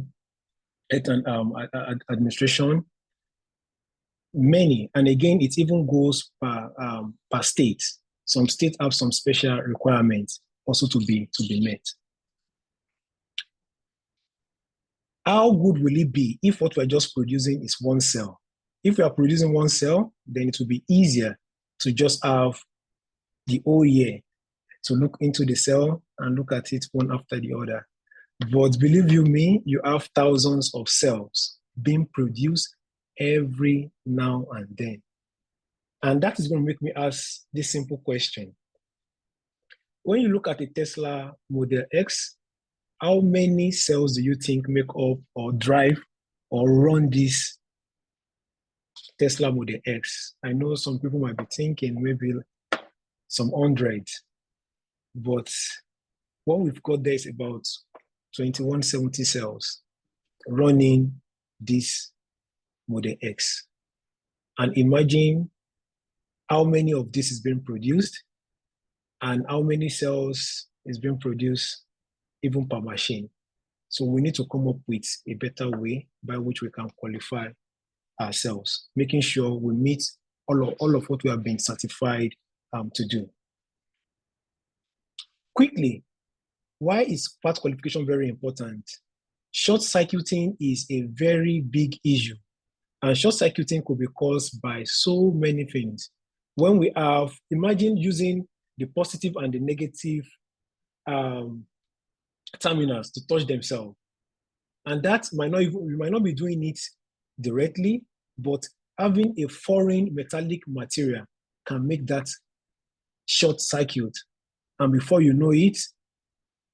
health and administration, many. And again, it even goes per state. Some states have some special requirements also to be met. How good will it be if what we're just producing is one cell? If we are producing one cell, then it will be easier to just have the whole year to look into the cell and look at it one after the other. But believe you me, you have thousands of cells being produced every now and then. And that is going to make me ask this simple question. When you look at a Tesla Model X, how many cells do you think make up or drive or run this Tesla Model X? I know some people might be thinking maybe some 100, but what we've got there is about 2170 cells running this Model X. And imagine how many of this is being produced and how many cells is being produced even per machine. So we need to come up with a better way by which we can qualify ourselves, making sure we meet all of what we have been certified to do. Quickly, why is part qualification very important? Short-circuiting is a very big issue, and short-circuiting could be caused by so many things. When we have, imagine using the positive and the negative terminals to touch themselves. And that you might not be doing it directly, but having a foreign metallic material can make that short circuit. And before you know it,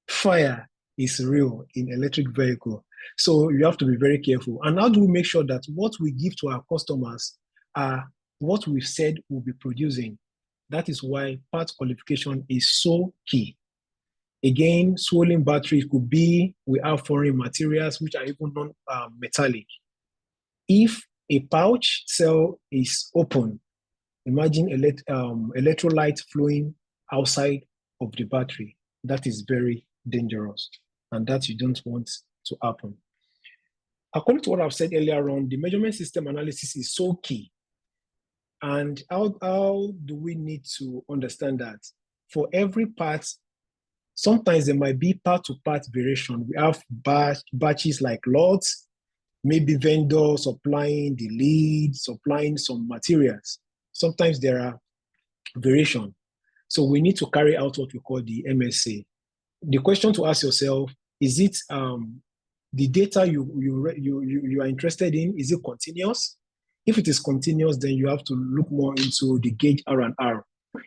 fire is real in electric vehicle. So you have to be very careful. And how do we make sure that what we give to our customers are what we've said we'll be producing? That is why part qualification is so key. Again, swollen batteries could be, we have foreign materials which are even non-metallic. If a pouch cell is open, imagine electrolyte flowing outside of the battery. That is very dangerous, and that you don't want to happen. According to what I've said earlier on, the measurement system analysis is so key. And how do we need to understand that? For every part, sometimes there might be part-to-part variation. We have batches like lots, maybe vendor supplying the lead, supplying some materials. Sometimes there are variation. So we need to carry out what we call the MSA. The question to ask yourself, is it the data you are interested in, is it continuous? If it is continuous, then you have to look more into the gauge R&R.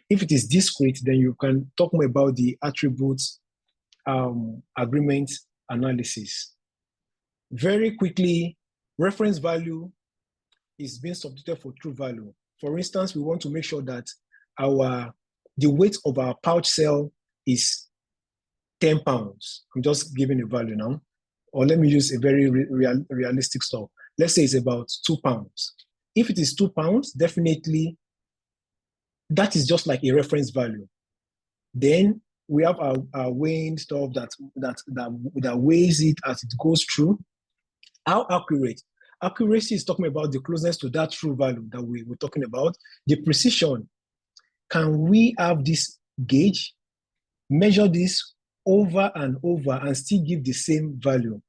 If it is discrete, then you can talk more about the attributes agreement analysis. Very quickly, reference value is being substituted for true value. For instance, we want to make sure that the weight of our pouch cell is 10 pounds. I'm just giving a value now. Or let me use a very realistic stuff. Let's say it's about 2 pounds. If it is £2, definitely that is just like a reference value. Then we have our weighing stuff that weighs it as it goes through. How accurate? Accuracy is talking about the closeness to that true value that we were talking about. The precision. Can we have this gauge, measure this over and over and still give the same value?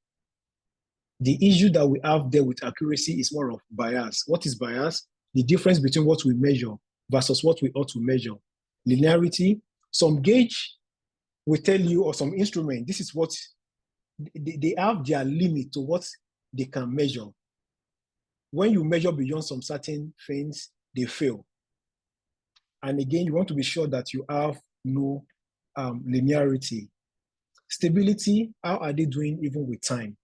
The issue that we have there with accuracy is more of bias. What is bias? The difference between what we measure versus what we ought to measure. Linearity. Some gauge will tell you, or some instrument, this is what they have their limit to what they can measure. When you measure beyond some certain things, they fail. And again, you want to be sure that you have no linearity. Stability, how are they doing even with time?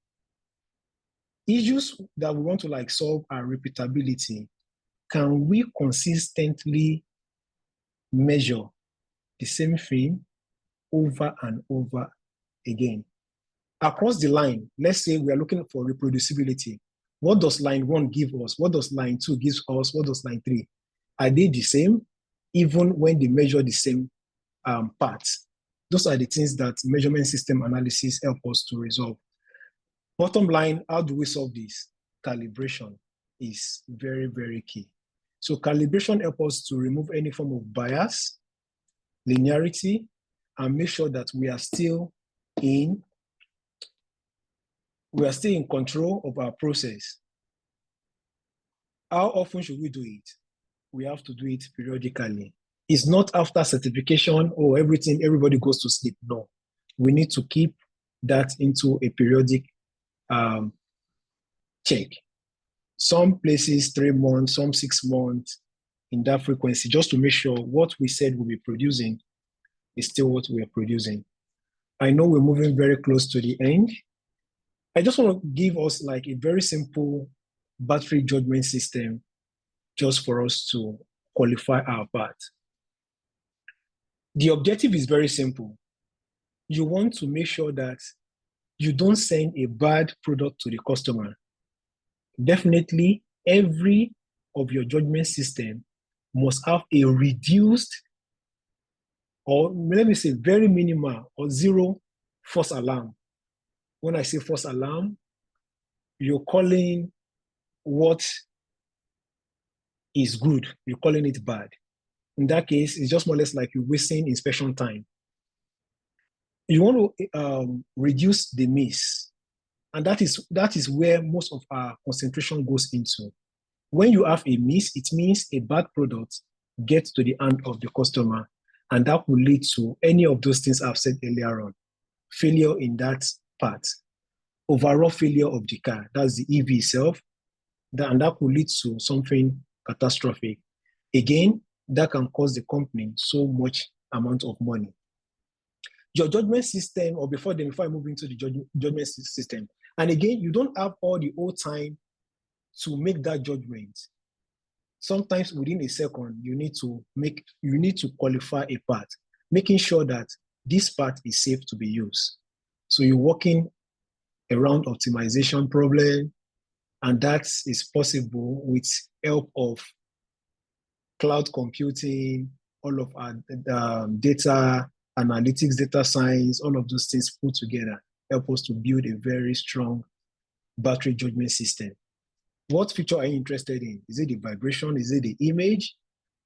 Issues that we want to like solve are repeatability. Can we consistently measure the same thing over and over again? Across the line, let's say we are looking for reproducibility. What does line 1 give us? What does line 2 give us? What does line 3? Are they the same, even when they measure the same parts? Those are the things that measurement system analysis help us to resolve. Bottom line, how do we solve this? Calibration is very, very key. So calibration helps us to remove any form of bias, linearity, and make sure that we are still in control of our process. How often should we do it? We have to do it periodically. It's not after certification or everybody goes to sleep. No, we need to keep that into a periodic check. Some places 3 months, some 6 months in that frequency, just to make sure what we said we'll be producing is still what we are producing. I know we're moving very close to the end. I just want to give us like a very simple battery judgment system just for us to qualify our part. The objective is very simple. You want to make sure that you don't send a bad product to the customer. Definitely, every of your judgment system must have a reduced, or let me say very minimal or zero false alarm. When I say false alarm, you're calling what is good, you're calling it bad. In that case, it's just more or less like you're wasting inspection time. You want to reduce the miss. And that is where most of our concentration goes into. When you have a miss, it means a bad product gets to the hand of the customer, and that will lead to any of those things I've said earlier on. Failure in that part. Overall failure of the car, that's the EV itself, and that will lead to something catastrophic. Again, that can cost the company so much amount of money. Your judgment system, or before I move into the judgment system, and again, you don't have all the whole time to make that judgment. Sometimes within a second, you need to qualify a part, making sure that this part is safe to be used. So you're working around optimization problem, and that is possible with help of cloud computing, all of our data analytics, data science, all of those things put together help us to build a very strong battery judgment system. What feature are you interested in? Is it the vibration? Is it the image?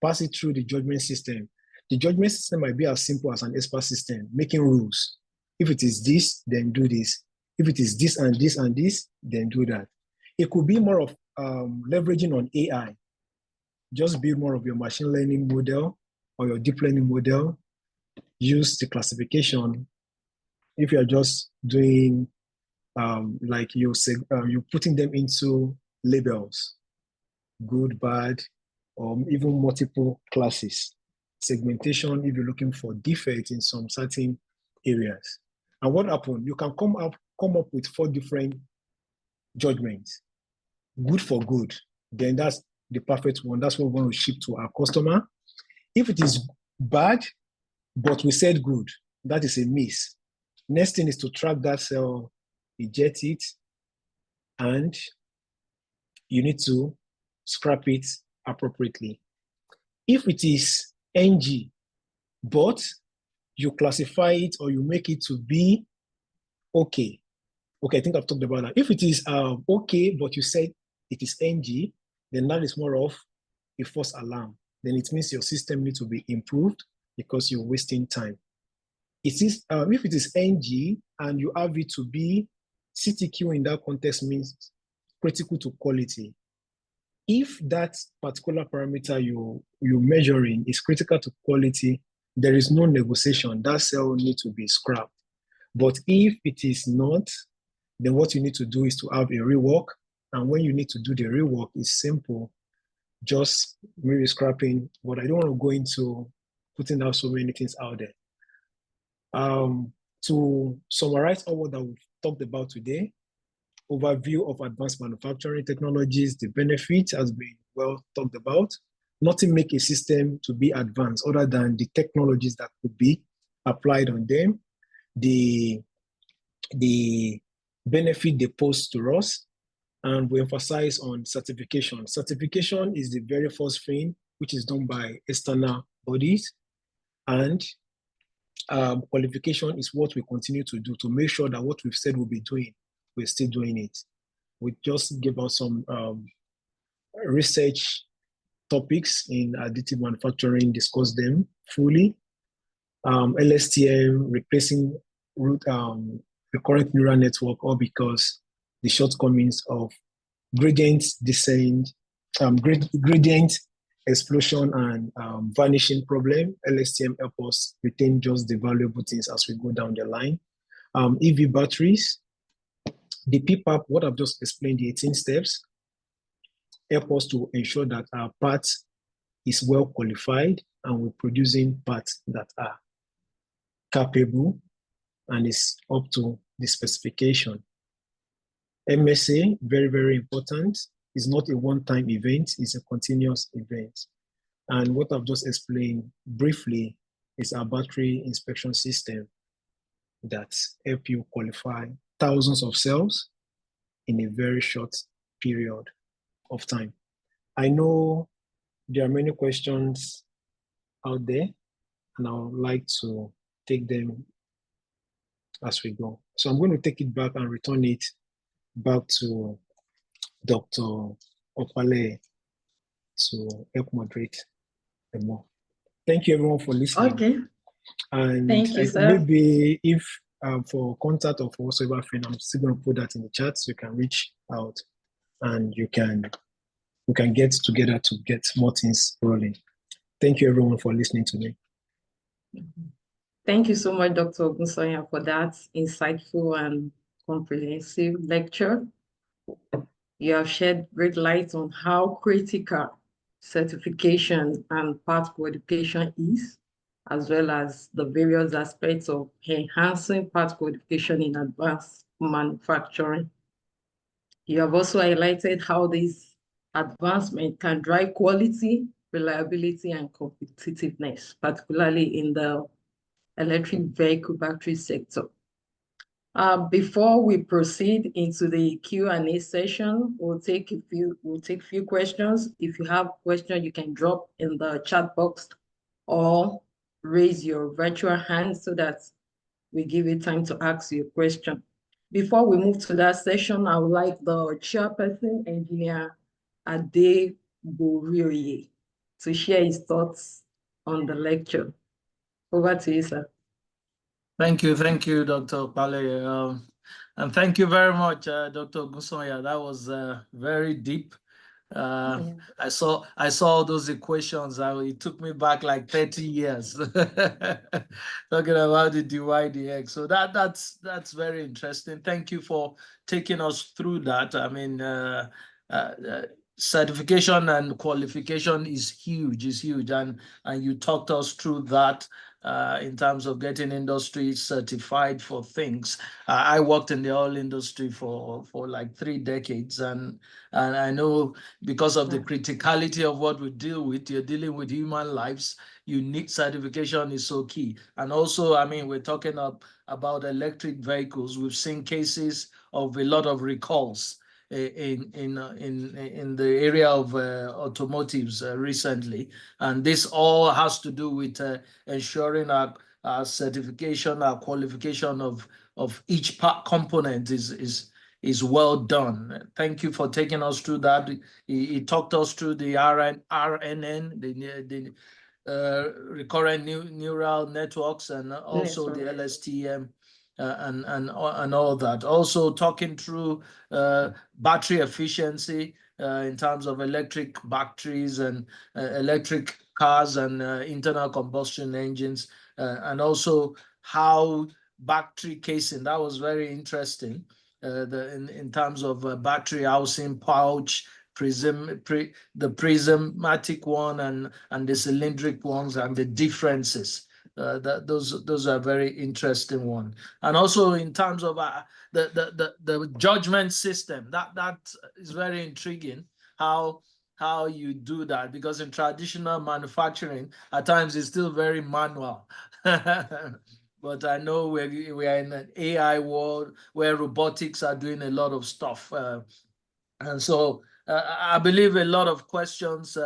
Pass it through the judgment system. The judgment system might be as simple as an expert system, making rules. If it is this, then do this. If it is this and this and this, then do that. It could be more of leveraging on AI. Just build more of your machine learning model or your deep learning model. Use the classification. If you're just doing like you're putting them into labels, good, bad, or even multiple classes. Segmentation, if you're looking for defects in some certain areas. And what happened? You can come up with 4 different judgments. Good for good, then that's the perfect one. That's what we want to ship to our customer. If it is bad, but we said good, that is a miss. Next thing is to track that cell, eject it, and you need to scrap it appropriately. If it is NG, but you classify it or you make it to be okay. Okay, I think I've talked about that. If it is okay, but you said it is NG, then that is more of a false alarm. Then it means your system needs to be improved because you're wasting time. It is, if it is NG and you have it to be CTQ in that context means critical to quality. If that particular parameter you're measuring is critical to quality, there is no negotiation. That cell needs to be scrapped. But if it is not, then what you need to do is to have a rework. And when you need to do the rework, it's simple, just maybe scrapping. But I don't want to go into putting out so many things out there. To summarize all what we've talked about today, overview of advanced manufacturing technologies, the benefit has been well talked about. Nothing make a system to be advanced other than the technologies that could be applied on them, the benefit they pose to us, and we emphasize on certification. Certification is the very first thing which is done by external bodies, and qualification is what we continue to do to make sure that what we've said we'll be doing, we're still doing it. We just give out some research topics in additive manufacturing, discuss them fully. LSTM, replacing recurrent neural network, all because the shortcomings of gradient descent, gradient explosion and vanishing problem. LSTM help us retain just the valuable things as we go down the line. EV batteries, the PPAP, what I've just explained, the 18 steps, help us to ensure that our parts is well qualified and we're producing parts that are capable and is up to the specification. MSA, very, very important. It's not a one-time event, it's a continuous event. And what I've just explained briefly is our battery inspection system that help you qualify thousands of cells in a very short period of time. I know there are many questions out there, and I would like to take them as we go. So I'm going to take it back and return it back to Dr. Opale to help moderate the more. Thank you everyone for listening. Okay. And thank you, sir. Maybe if for contact or for whatsoever thing, I'm still going to put that in the chat so you can reach out and we can get together to get more things rolling. Thank you everyone for listening to me. Thank you so much, Dr. Ogunsoya, for that insightful and comprehensive lecture. You have shed great light on how critical certification and part qualification is, as well as the various aspects of enhancing part qualification in advanced manufacturing. You have also highlighted how this advancement can drive quality, reliability, and competitiveness, particularly in the electric vehicle battery sector. Before we proceed into the Q&A session, we'll take few questions. If you have questions, you can drop in the chat box or raise your virtual hand so that we give you time to ask your question. Before we move to that session, I would like the chairperson, Engineer Ade Borioye, to share his thoughts on the lecture. Over to you, sir. Thank you, Dr. Pale. And thank you very much, Dr. Ogunsoya. That was very deep. Yeah. I saw all those equations. It took me back like 30 years talking about the dy dx. So that's very interesting. Thank you for taking us through that. I mean, certification and qualification is huge, and you talked us through that. In terms of getting industry certified for things. I worked in the oil industry for like 3 decades, and I know because of the criticality of what we deal with, you're dealing with human lives, unique certification is so key. And also, I mean, we're talking about electric vehicles. We've seen cases of a lot of recalls. in the area of automotives recently, and this all has to do with ensuring our certification, our qualification of each part component is well done. Thank you for taking us through that. He talked us through the RNN, the recurrent neural networks, and also the LSTM. And all that. Also talking through battery efficiency in terms of electric batteries and electric cars and internal combustion engines, and also how battery casing. That was very interesting. In terms of battery housing pouch, the prismatic one and the cylindric ones, and the differences. Those are very interesting ones. And also in terms of the judgment system, that is very intriguing. How you do that, because in traditional manufacturing at times it's still very manual. But I know we are in an AI world where robotics are doing a lot of stuff, and so I believe a lot of questions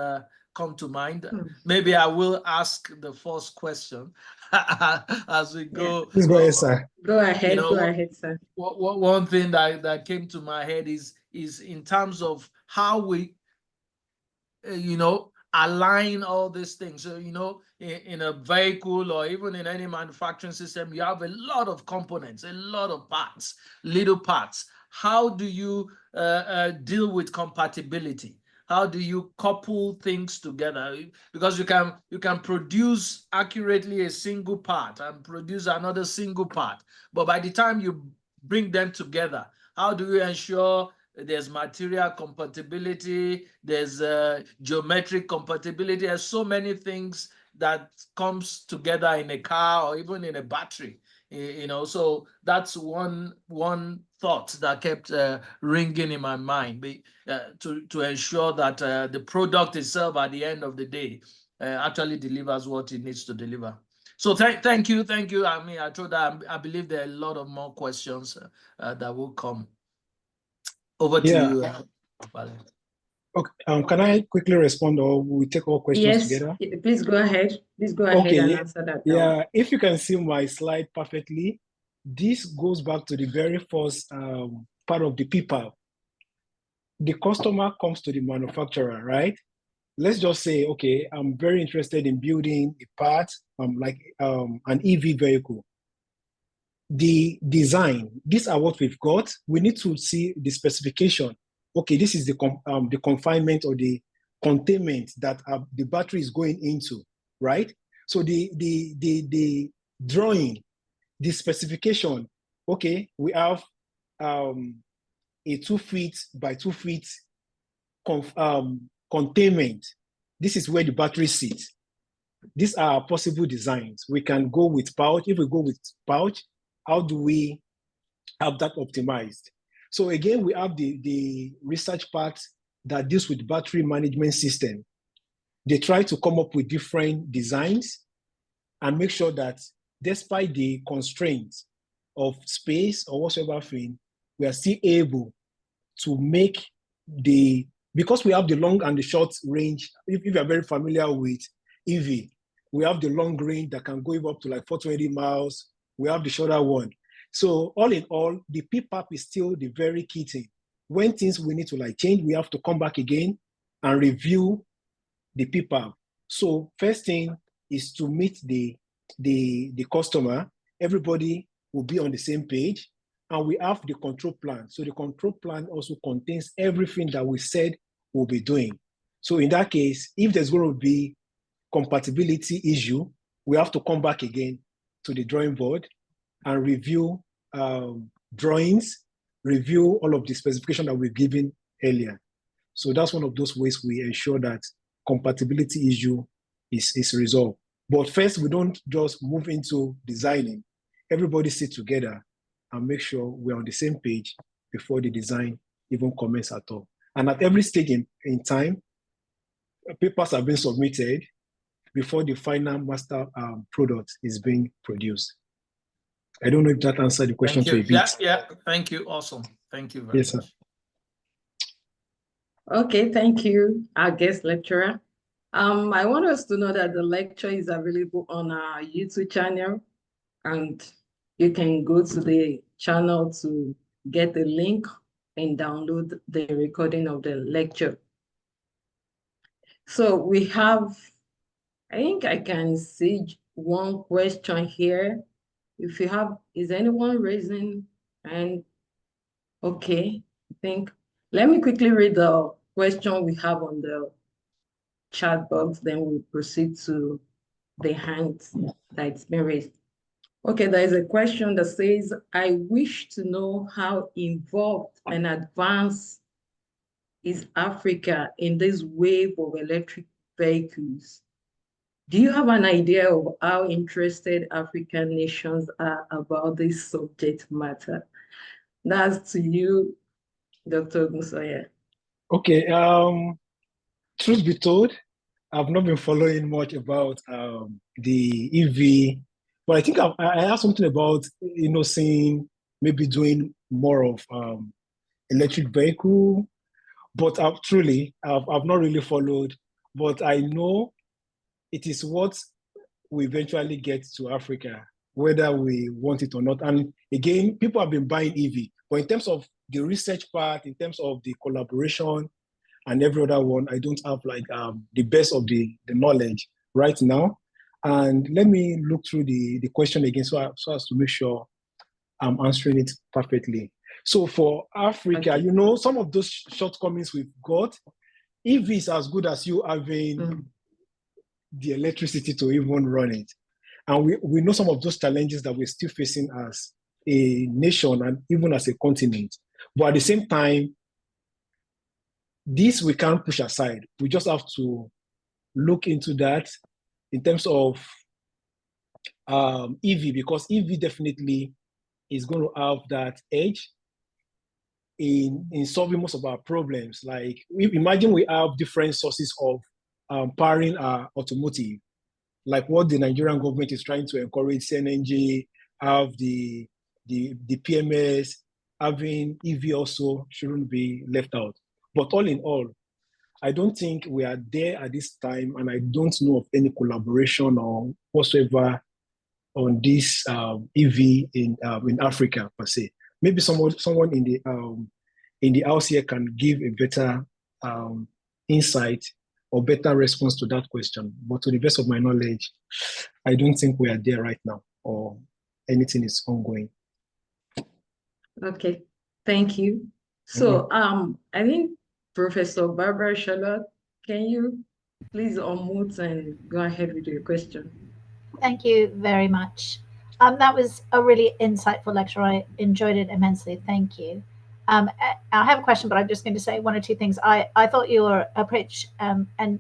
come to mind. Maybe I will ask the first question as we go. Please go ahead, sir. Go ahead, go ahead, sir. One thing that came to my head is in terms of how we, align all these things. So, in a vehicle or even in any manufacturing system, you have a lot of components, a lot of parts, little parts. How do you deal with compatibility? How do you couple things together? Because you can produce accurately a single part and produce another single part, but by the time you bring them together, how do you ensure there's material compatibility, there's geometric compatibility? There's so many things that comes together in a car or even in a battery. So that's one thought that kept ringing in my mind, to ensure that the product itself at the end of the day actually delivers what it needs to deliver. So thank you. I mean, I believe there are a lot of more questions that will come. Over to you. Okay. Can I quickly respond, or we take all questions together? Yes, please go ahead. Please go ahead and answer that. Yeah, if you can see my slide perfectly, this goes back to the very first part of the PPAP. The customer comes to the manufacturer, right? Let's just say, okay, I'm very interested in building a part, like an EV vehicle. The design, these are what we've got. We need to see the specification. Okay, this is the confinement or the containment that the battery is going into, right? So the drawing, the specification, okay, we have a 2 feet by 2 feet containment. This is where the battery sits. These are possible designs. We can go with pouch. If we go with pouch, how do we have that optimized? So again, we have the research part that deals with battery management system. They try to come up with different designs and make sure that despite the constraints of space or whatsoever thing, we are still able to make because we have the long and the short range. If you are very familiar with EV, we have the long range that can go up to like 420 miles. We have the shorter one. So all in all, the PPAP is still the very key thing. When things we need to change, we have to come back again and review the PPAP. So first thing is to meet the customer. Everybody will be on the same page, and we have the control plan. So the control plan also contains everything that we said we'll be doing. So in that case, if there's going to be compatibility issue, we have to come back again to the drawing board and review drawings, review all of the specification that we've given earlier. So that's one of those ways we ensure that compatibility issue is resolved. But first, we don't just move into designing. Everybody sit together and make sure we're on the same page before the design even commences at all. And at every stage in time, papers are being submitted before the final master product is being produced. I don't know if that answered the question to a bit. Yeah, thank you. Awesome. Thank you very much. Sir. Okay, thank you, our guest lecturer. I want us to know that the lecture is available on our YouTube channel, and you can go to the channel to get the link and download the recording of the lecture. So we have, I think I can see one question here. If you have, is anyone raising? And okay, I think, let me quickly read the question we have on the chat box, then we'll proceed to the hands that's been raised. Okay, there is a question that says, I wish to know how involved and advanced is Africa in this wave of electric vehicles? Do you have an idea of how interested African nations are about this subject matter? That's to you, Dr. Ogunsoye. Okay, truth be told, I've not been following much about the EV, but I think I have something about, seeing maybe doing more of electric vehicle, but I've not really followed, but I know it is what we eventually get to Africa, whether we want it or not. And again, people have been buying EV, but in terms of the research part, in terms of the collaboration and every other one, I don't have like the best of the knowledge right now. And let me look through the question again so as to make sure I'm answering it perfectly. So for Africa, Okay. some of those shortcomings we've got, EV is as good as you having the electricity to even run it. And we know some of those challenges that we're still facing as a nation and even as a continent. But at the same time, this we can't push aside. We just have to look into that in terms of EV, because EV definitely is going to have that edge in solving most of our problems. Like, imagine we have different sources of powering our automotive, like what the Nigerian government is trying to encourage, CNG, have the PMS, having EV also shouldn't be left out. But all in all, I don't think we are there at this time, and I don't know of any collaboration or whatsoever on this EV in Africa per se. Maybe someone in the house here can give a better insight or better response to that question. But to the best of my knowledge, I don't think we are there right now, or anything is ongoing. Okay, thank you. So I think Professor Barbara Charlotte, can you please unmute and go ahead with your question? Thank you very much. That was a really insightful lecture. I enjoyed it immensely. Thank you. I have a question, but I'm just going to say one or two things. I thought your approach and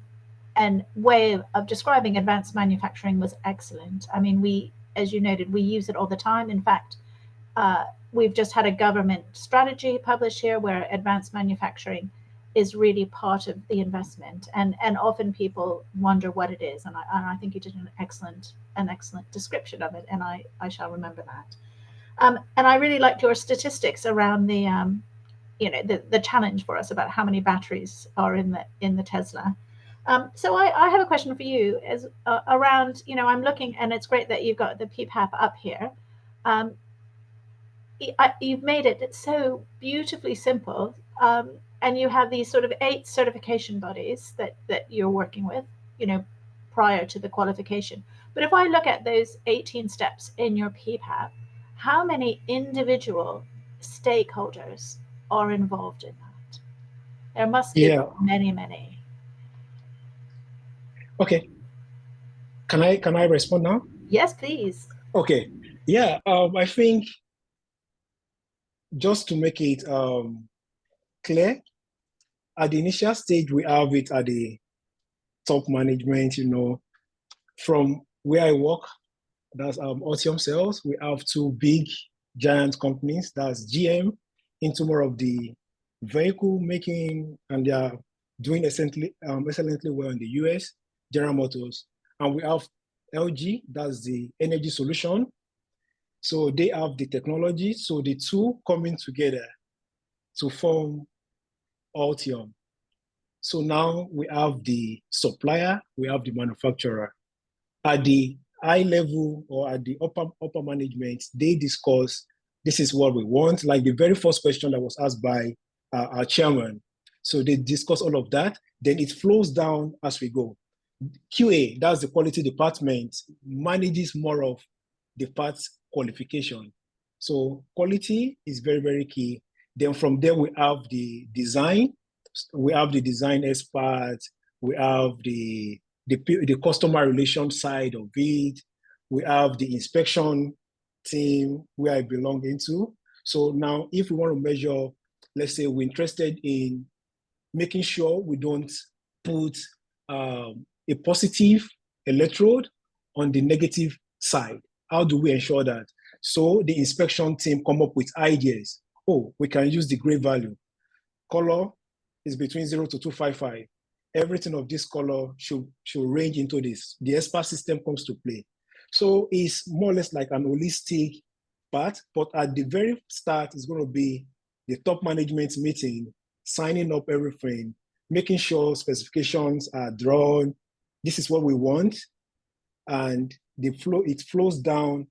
way of describing advanced manufacturing was excellent. I mean, as you noted, we use it all the time. In fact, we've just had a government strategy published here where advanced manufacturing is really part of the investment, and often people wonder what it is, and I think you did an excellent description of it, and I shall remember that. And I really liked your statistics around the the challenge for us about how many batteries are in the Tesla. So I have a question for you as around, I'm looking, and it's great that you've got the PPAP up here. You've made it so beautifully simple, and you have these sort of 8 certification bodies that you're working with, prior to the qualification. But if I look at those 18 steps in your PPAP, how many individual stakeholders are involved in that? There must be many. Okay. Can I respond now? Yes, please. Okay. Yeah. I think just to make it clear, at the initial stage, we have it at the top management, from where I work, that's Altium Cells. We have 2 big giant companies, that's GM, into more of the vehicle making, and they are doing excellently well in the US, General Motors. And we have LG, that's the energy solution. So they have the technology. So the two coming together to form Altium. So now we have the supplier, we have the manufacturer. At the high level or at the upper management, they discuss, this is what we want, like the very first question that was asked by our chairman. So they discuss all of that, then it flows down as we go. QA, that's the quality department, manages more of the parts qualification. So quality is very, very key. Then from there, we have the design. We have the design experts. We have the customer relation side of it. We have the inspection team where I belong into. So now if we want to measure, let's say we're interested in making sure we don't put a positive electrode on the negative side. How do we ensure that? So the inspection team come up with ideas. Oh, we can use the gray value. Color is between 0 to 255. Everything of this color should range into this. The expert system comes to play. So it's more or less like an holistic part, but at the very start, it's going to be the top management meeting, signing up everything, making sure specifications are drawn. This is what we want. And it flows down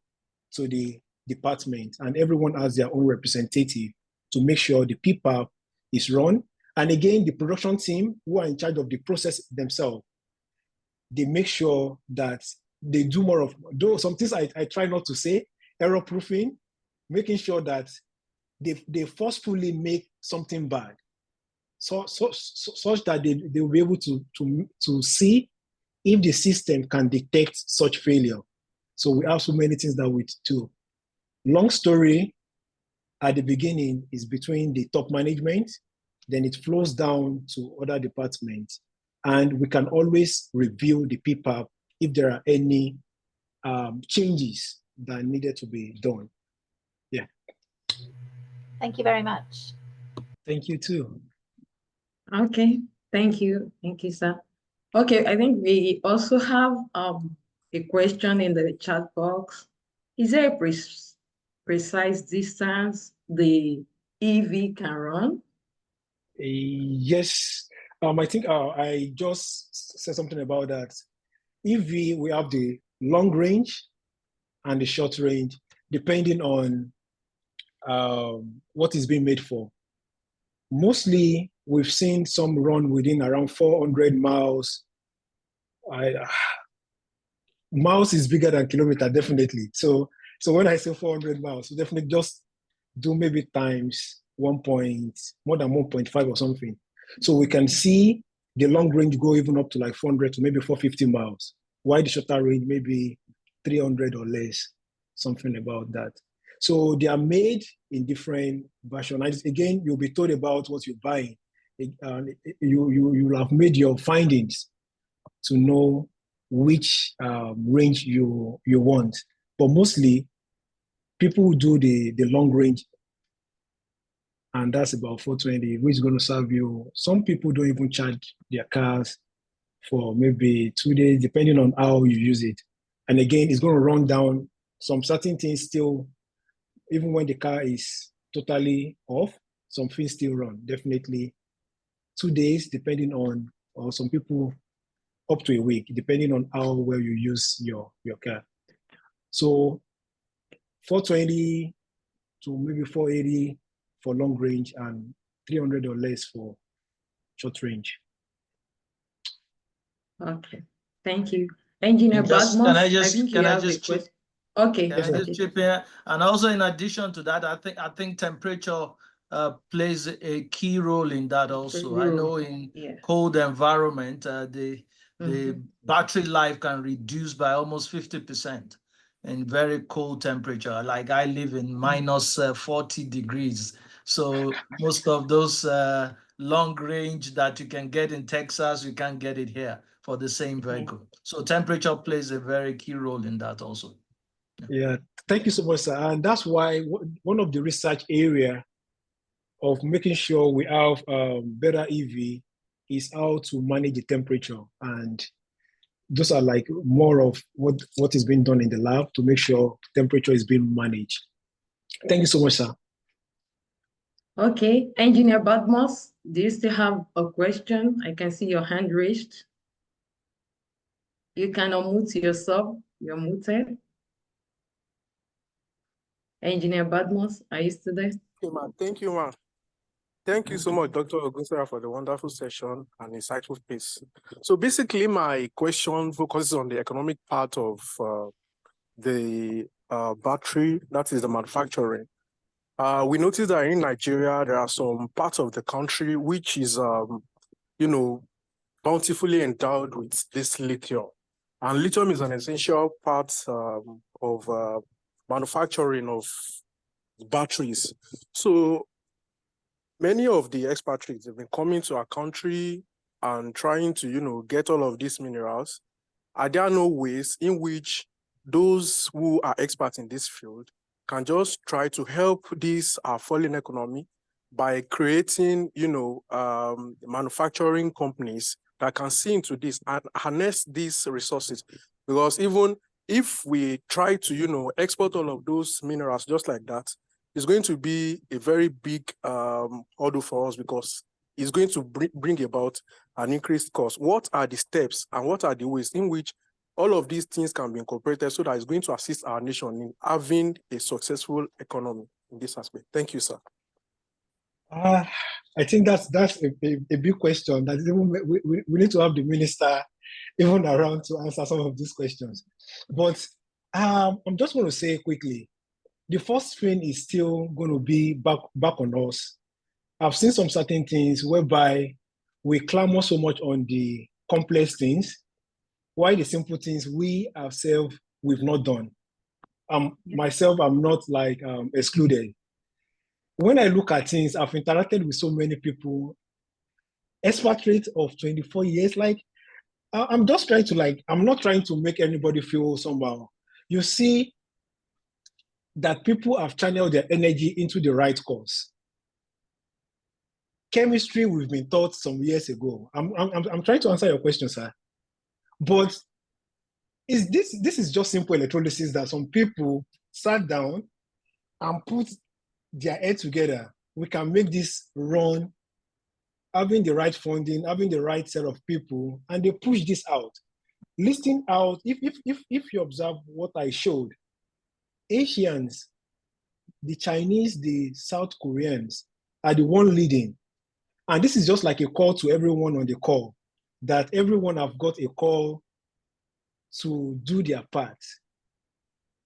to the department, and everyone has their own representative to make sure the PPAP is run. And again, the production team who are in charge of the process themselves, they make sure that they do more of, though some things I try not to say, error proofing, making sure that they forcefully make something bad, such that they will be able to see if the system can detect such failure. So we have so many things that we do. Long story, at the beginning is between the top management, then it flows down to other departments. And we can always review the PPAP if there are any changes that needed to be done. Yeah. Thank you very much. Thank you too. Okay, thank you. Thank you, sir. Okay, I think we also have a question in the chat box. Is there a precise distance the EV can run? Yes, I think I just said something about that. EV, we have the long range and the short range, depending on what is being made for. Mostly, we've seen some run within around 400 miles. Miles is bigger than kilometer, definitely. So when I say 400 miles, so definitely just do maybe times more than 1.5 or something. So we can see the long range go even up to like 400 to maybe 450 miles. While the shorter range, maybe 300 or less, something about that. So they are made in different versions. Again, you'll be told about what you're buying. You'll have made your findings to know which range you want. But mostly, people do the long range, and that's about 420, which is going to serve you. Some people don't even charge their cars for maybe 2 days, depending on how you use it. And again, it's going to run down some certain things still, even when the car is totally off, some things still run. Definitely 2 days, depending on, or some people up to a week, depending on how well you use your car. So 420 to maybe 480 for long range and 300 or less for short range. Okay, thank you. Engineer Can I just question. Okay, can I just chip in? And also in addition to that, I think temperature plays a key role in that also. I know in cold environment, the battery life can reduce by almost 50% in very cold temperature. Like I live in minus 40 degrees. So most of those long range that you can get in Texas, you can't get it here for the same vehicle. So temperature plays a very key role in that also. Yeah, thank you so much, sir. And that's why one of the research area of making sure we have better EV is how to manage the temperature. And those are like more of what is being done in the lab to make sure temperature is being managed. Thank you so much, sir. Okay, Engineer Badmos, do you still have a question? I can see your hand raised. You can unmute yourself. You're muted. Engineer Badmos, are you still there? Okay, ma. Thank you, ma. Thank you so much, Dr. Ogunsara, for the wonderful session and insightful piece. So basically, my question focuses on the economic part of the battery, that is the manufacturing. We noticed that in Nigeria, there are some parts of the country which is, bountifully endowed with this lithium. And lithium is an essential part of manufacturing of batteries. So many of the expatriates have been coming to our country and trying to, get all of these minerals. Are there no ways in which those who are experts in this field can just try to help this falling economy by creating, manufacturing companies that can see into this and harness these resources? Because even if we try to, export all of those minerals just like that, it's going to be a very big hurdle for us because it's going to bring about an increased cost. What are the steps and what are the ways in which all of these things can be incorporated so that it's going to assist our nation in having a successful economy in this aspect? Thank you, sir. I think that's a big question that even we need to have the minister even around to answer some of these questions. But I'm just going to say quickly, the first thing is still going to be back on us. I've seen some certain things whereby we clamor so much on the complex things, while the simple things we ourselves we've not done. Myself, I'm not like excluded. When I look at things, I've interacted with so many people, expatriate of 24 years. Like, I'm just trying to I'm not trying to make anybody feel somehow. You see that people have channeled their energy into the right cause. Chemistry, we've been taught some years ago. I'm trying to answer your question, sir. But this is just simple electrolysis that some people sat down and put their head together. We can make this run, having the right funding, having the right set of people, and they push this out. Listing out, if you observe what I showed, Asians, the Chinese, the South Koreans are the one leading. And this is just like a call to everyone on the call, that everyone have got a call to do their part.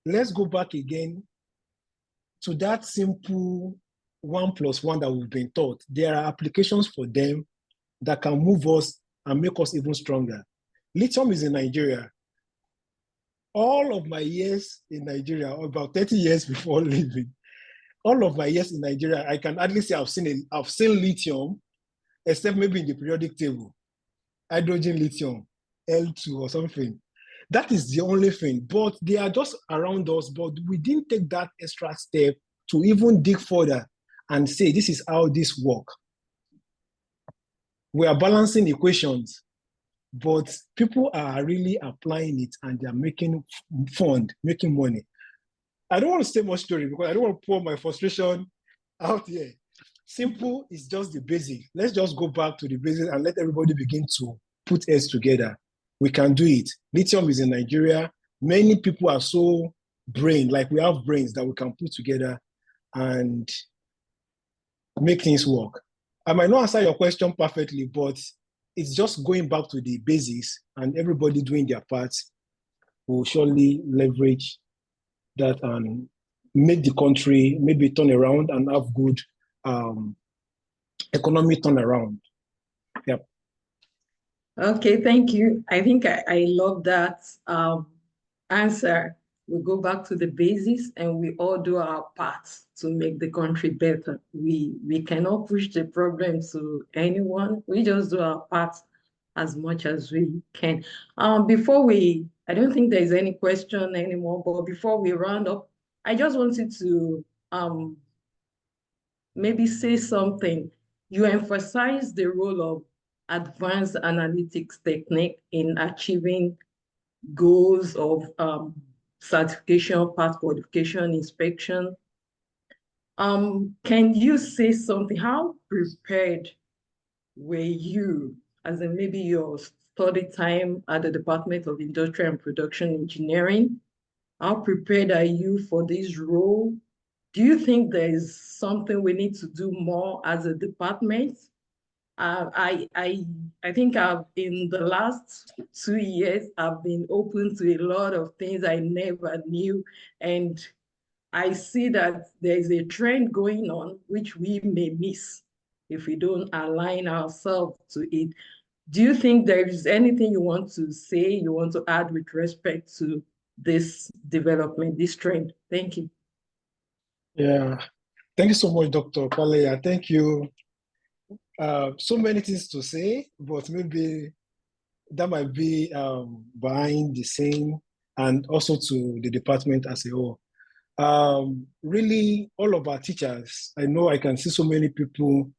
Let's go back again to that simple 1+1 that we've been taught. There are applications for them that can move us and make us even stronger. Lithium is in Nigeria. All of my years in Nigeria, about 30 years before leaving, all of my years in Nigeria, I can hardly say I've seen lithium, except maybe in the periodic table, hydrogen lithium, L2 or something. That is the only thing, but they are just around us, but we didn't take that extra step to even dig further and say, this is how this works. We are balancing equations, but people are really applying it and they're making making money. I don't want to say much story because I don't want to pour my frustration out here. Simple is just the basic. Let's just go back to the basic and let everybody begin to put heads together. We can do it. Lithium is in Nigeria. Many people are so like we have brains that we can put together and make things work. I might not answer your question perfectly, but it's just going back to the basics and everybody doing their parts will surely leverage that and make the country maybe turn around and have good economic turnaround. Yep. Okay, thank you. I think I love that answer. We go back to the basics and we all do our parts to make the country better. We cannot push the problem to anyone. We just do our parts as much as we can. I don't think there's any question anymore, but before we round up, I just wanted to maybe say something. You emphasize the role of advanced analytics technique in achieving goals of certification, path qualification, inspection. Can you say something? How prepared were you, as in maybe your study time at the Department of Industrial and Production Engineering? How prepared are you for this role? Do you think there is something we need to do more as a department? I think in the last 2 years, I've been open to a lot of things I never knew. And I see that there is a trend going on, which we may miss if we don't align ourselves to it. Do you think there is anything you want to say, you want to add with respect to this development, this trend? Thank you. Yeah, thank you so much, Dr. Palea. Thank you. So many things to say, but maybe that might be behind the scene and also to the department as a whole. Really, all of our teachers, I know I can see so many people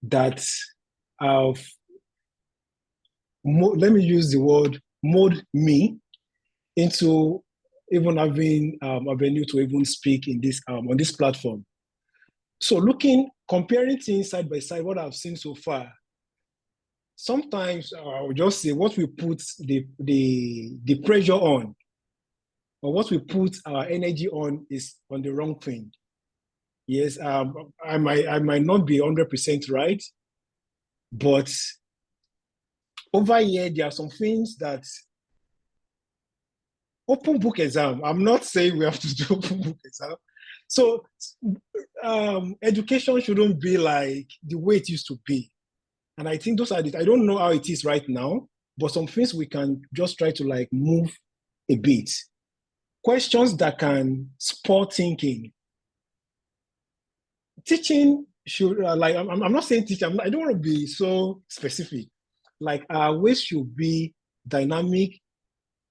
that have, let me use the word, mold me into even having avenue to even speak in this on this platform. So comparing things side by side, what I've seen so far, sometimes I would just say what we put the pressure on, or what we put our energy on, is on the wrong thing. Yes, I might not be 100% right, but over here there are some things that open book exam. I'm not saying we have to do open book exam. So education shouldn't be like the way it used to be. And I think those are I don't know how it is right now, but some things we can just try to like move a bit. Questions that can spur thinking. Teaching should, like, I'm not saying teaching, I don't want to be so specific. Like, our ways should be dynamic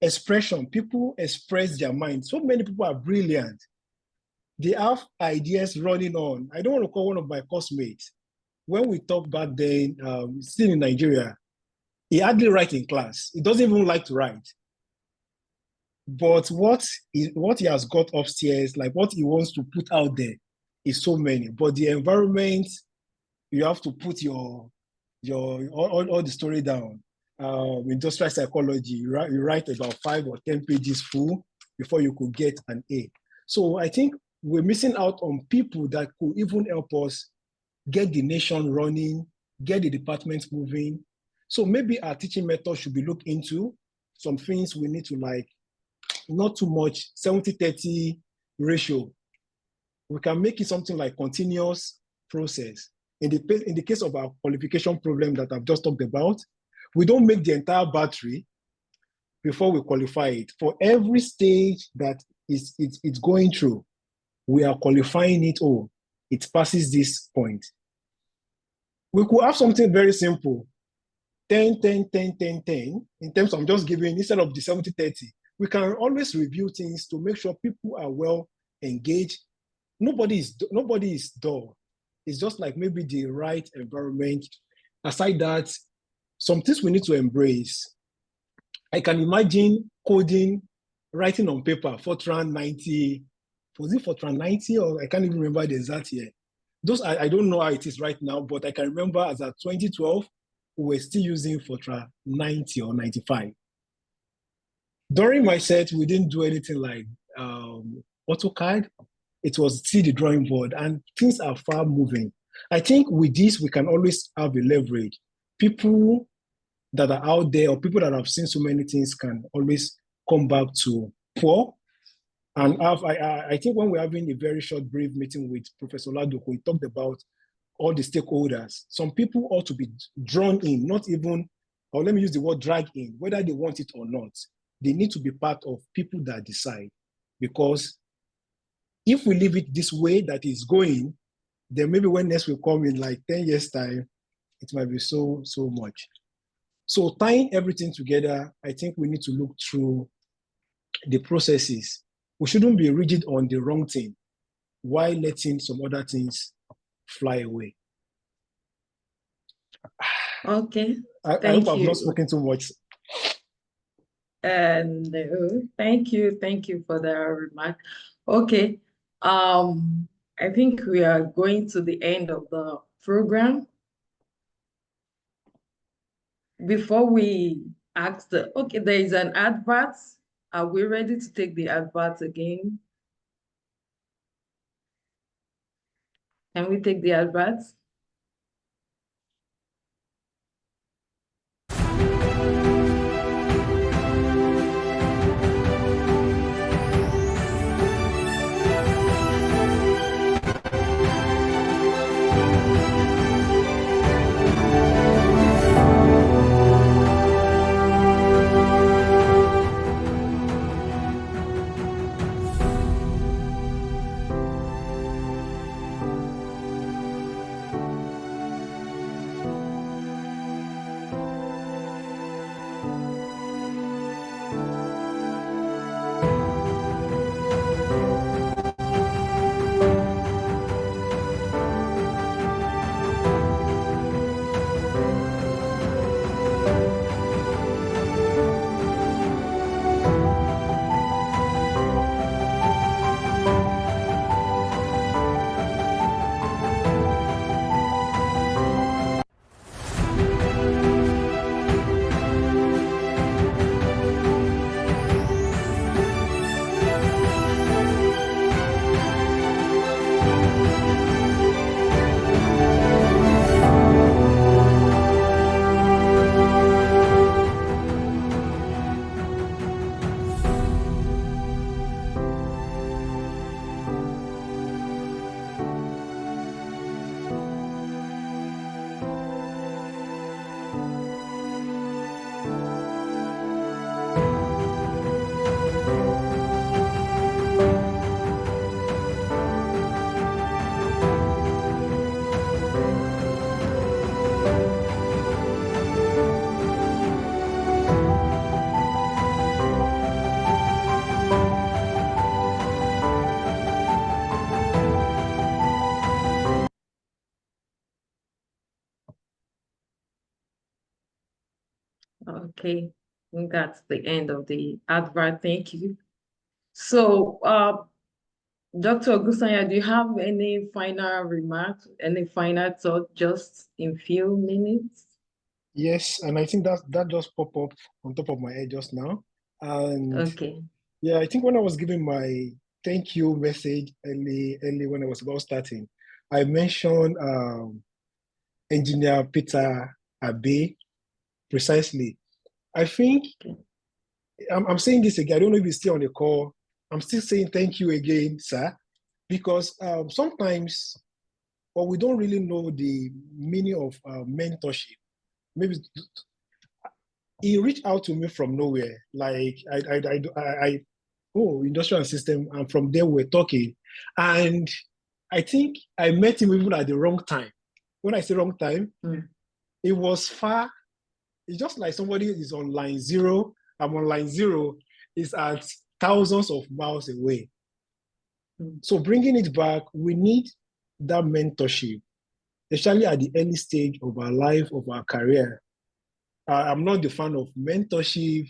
expression. People express their mind. So many people are brilliant. They have ideas running on. I don't want to call one of my classmates. When we talked back then, still in Nigeria, he hardly writes in class. He doesn't even like to write. But what he has got upstairs, like what he wants to put out there, is so many. But the environment, you have to put all the story down. Industrial psychology, you write about 5 or 10 pages full before you could get an A. So I think we're missing out on people that could even help us get the nation running, get the departments moving. So maybe our teaching method should be looked into. Some things we need to, like, not too much 70-30 ratio. We can make it something like continuous process. In the case of our qualification problem that I've just talked about, we don't make the entire battery before we qualify it. For every stage that it's going through, we are qualifying it. Oh, it passes this point. We could have something very simple, 10, 10, 10, 10, 10, in terms of just giving, instead of the 70-30. We can always review things to make sure people are well engaged. Nobody is dull. It's just like maybe the right environment. Aside that, some things we need to embrace. I can imagine coding, writing on paper, Fortran 90. Was it Fortran 90, or I can't even remember the exact year. Those, I don't know how it is right now, but I can remember as at 2012, we were still using Fortran 90 or 95. During my set, we didn't do anything like AutoCAD. It was still the drawing board, and things are far moving. I think with this, we can always have a leverage. People that are out there, or people that have seen so many things, can always come back to pour. And I think when we're having a very short, brief meeting with Professor Ladoko, we talked about all the stakeholders. Some people ought to be drawn in, not even, or let me use the word drag in, whether they want it or not. They need to be part of people that decide. Because if we leave it this way that it's going, then maybe when next will come in like 10 years' time, it might be so much. So tying everything together, I think we need to look through the processes. We shouldn't be rigid on the wrong thing while letting some other things fly away. Okay. I hope I've not spoken too much. No, thank you for that remark. Okay. I think we are going to the end of the program. Before we ask okay, there is an advert. Are we ready to take the advert again? Can we take the advert? Okay, I think that's the end of the advert. Thank you. So, Dr. Ogusanya, do you have any final remarks, any final thought, just in few minutes? Yes, and I think that just popped up on top of my head just now. And Okay. yeah, I think when I was giving my thank you message early when I was about starting, I mentioned Engineer Peter Abe precisely. I think I'm saying this again. I don't know if he's still on the call. I'm still saying thank you again, sir, because sometimes, or we don't really know the meaning of mentorship. Maybe he reached out to me from nowhere. Like industrial system, and from there we're talking, and I think I met him even at the wrong time. When I say wrong time, it was far. It's just like somebody is on line 0. I'm on line 0. It's at thousands of miles away. So bringing it back, we need that mentorship, especially at the early stage of our life, of our career. I'm not the fan of mentorship,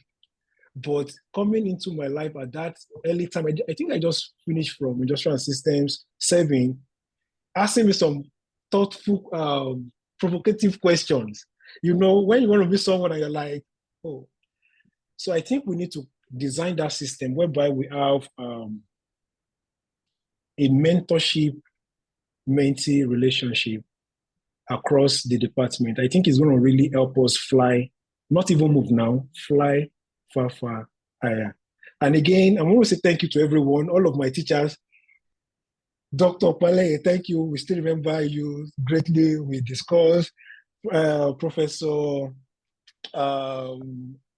but coming into my life at that early time, I think I just finished from industrial systems, serving, asking me some thoughtful, provocative questions. You know, when you want to be someone and you're like, oh. So I think we need to design that system whereby we have a mentorship, mentee relationship across the department. I think it's going to really help us fly, not even move now, fly far, far higher. And again, I want to say thank you to everyone, all of my teachers. Dr. Pale, thank you. We still remember you greatly. We discussed Professor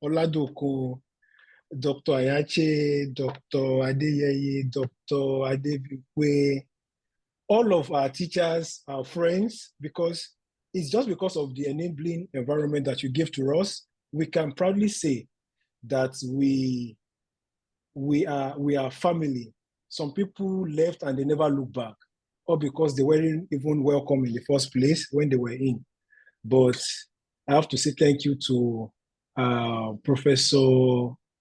Oladoko, Dr. Ayache, Dr. Adeyeye, Dr. Adebiwe, all of our teachers, our friends, because it's just because of the enabling environment that you give to us, we can proudly say that we are family. Some people left and they never look back, or because they weren't even welcome in the first place when they were in. But I have to say thank you to Professor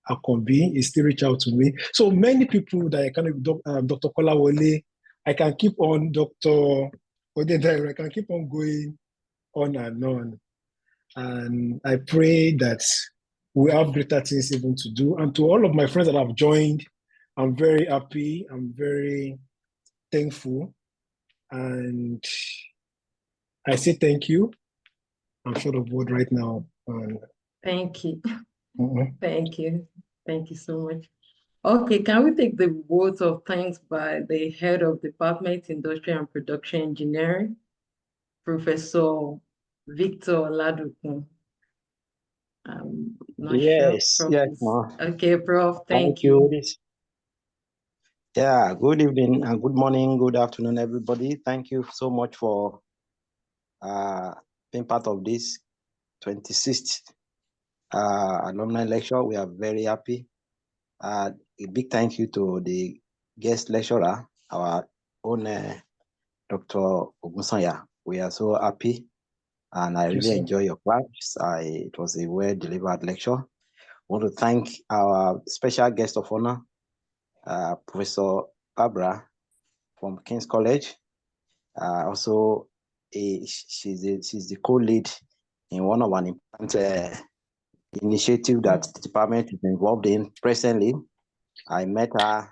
Akombi. He still reached out to me. So many people that I kind of, Dr. Kolawole, I can keep on, Dr. Odedere, I can keep on going on and on. And I pray that we have greater things even to do. And to all of my friends that have joined, I'm very happy. I'm very thankful. And I say thank you. I'm short of word right now. And, Thank you. Thank you. Thank you so much. Okay, can we take the vote of thanks by the head of Department, Industry and Production Engineering, Professor Victor Ladukun? I'm not Yes, sure. yes, Prof. ma. Okay, Prof, Thank you. you. Yeah, good evening and good morning, good afternoon, everybody. Thank you so much for being part of this 26th alumni lecture. We are very happy. A big thank you to the guest lecturer, our own Dr. Ogunsanya. We are so happy and I really enjoy your class. It was a well-delivered lecture. I want to thank our special guest of honor, Professor Barbara from King's College. Also, she's the co-lead in one of an important initiative that the department is involved in presently. I met her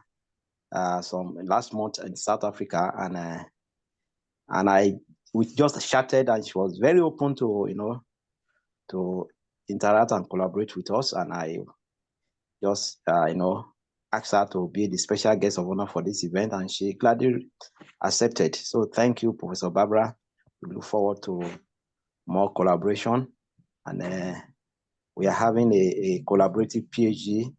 some last month in South Africa, and we just chatted, and she was very open to to interact and collaborate with us, and I just asked her to be the special guest of honor for this event, and she gladly accepted. So thank you, Professor Barbara. We look forward to more collaboration, and we are having a collaborative PhD